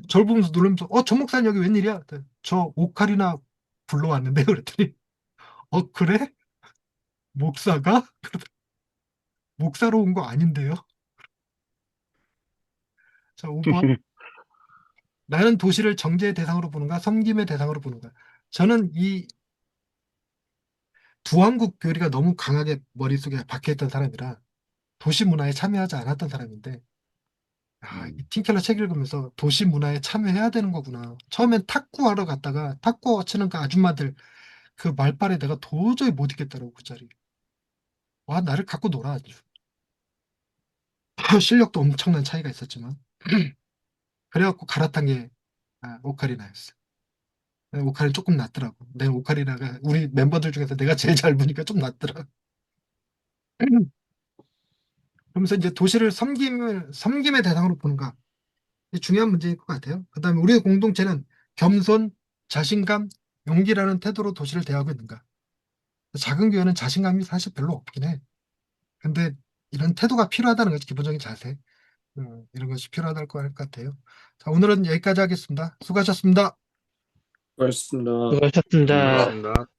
저를 보면서 놀라면서 저 목사님 여기 웬일이야? 그랬더니, 저 오카리나 불러왔는데 그랬더니 그래? 목사가? 목사로 온 거 아닌데요? 자, 5번. 나는 도시를 정죄의 대상으로 보는가 섬김의 대상으로 보는가. 저는 이 두한국 교리가 너무 강하게 머릿속에 박혀있던 사람이라 도시 문화에 참여하지 않았던 사람인데 이 틴켈러 책 읽으면서 도시 문화에 참여해야 되는 거구나. 처음엔 탁구하러 갔다가 탁구 치는 그 아줌마들 그 말빨에 내가 도저히 못 있겠더라고 그 자리. 와 나를 갖고 놀아 아주. 실력도 엄청난 차이가 있었지만 그래갖고 갈아탄 게 오카리나였어. 오카리나 조금 낫더라고. 내 오카리나가 우리 멤버들 중에서 내가 제일 잘 보니까 좀 낫더라. 그러면서 이제 도시를 섬김의 대상으로 보는가. 이게 중요한 문제일 것 같아요. 그다음에 우리의 공동체는 겸손, 자신감, 용기라는 태도로 도시를 대하고 있는가. 작은 교회는 자신감이 사실 별로 없긴 해. 근데 이런 태도가 필요하다는 거지, 기본적인 자세. 이런 것이 필요하다고 할 것 같아요. 자, 오늘은 여기까지 하겠습니다. 수고하셨습니다. 고맙습니다. 수고하셨습니다. 수고하셨습니다.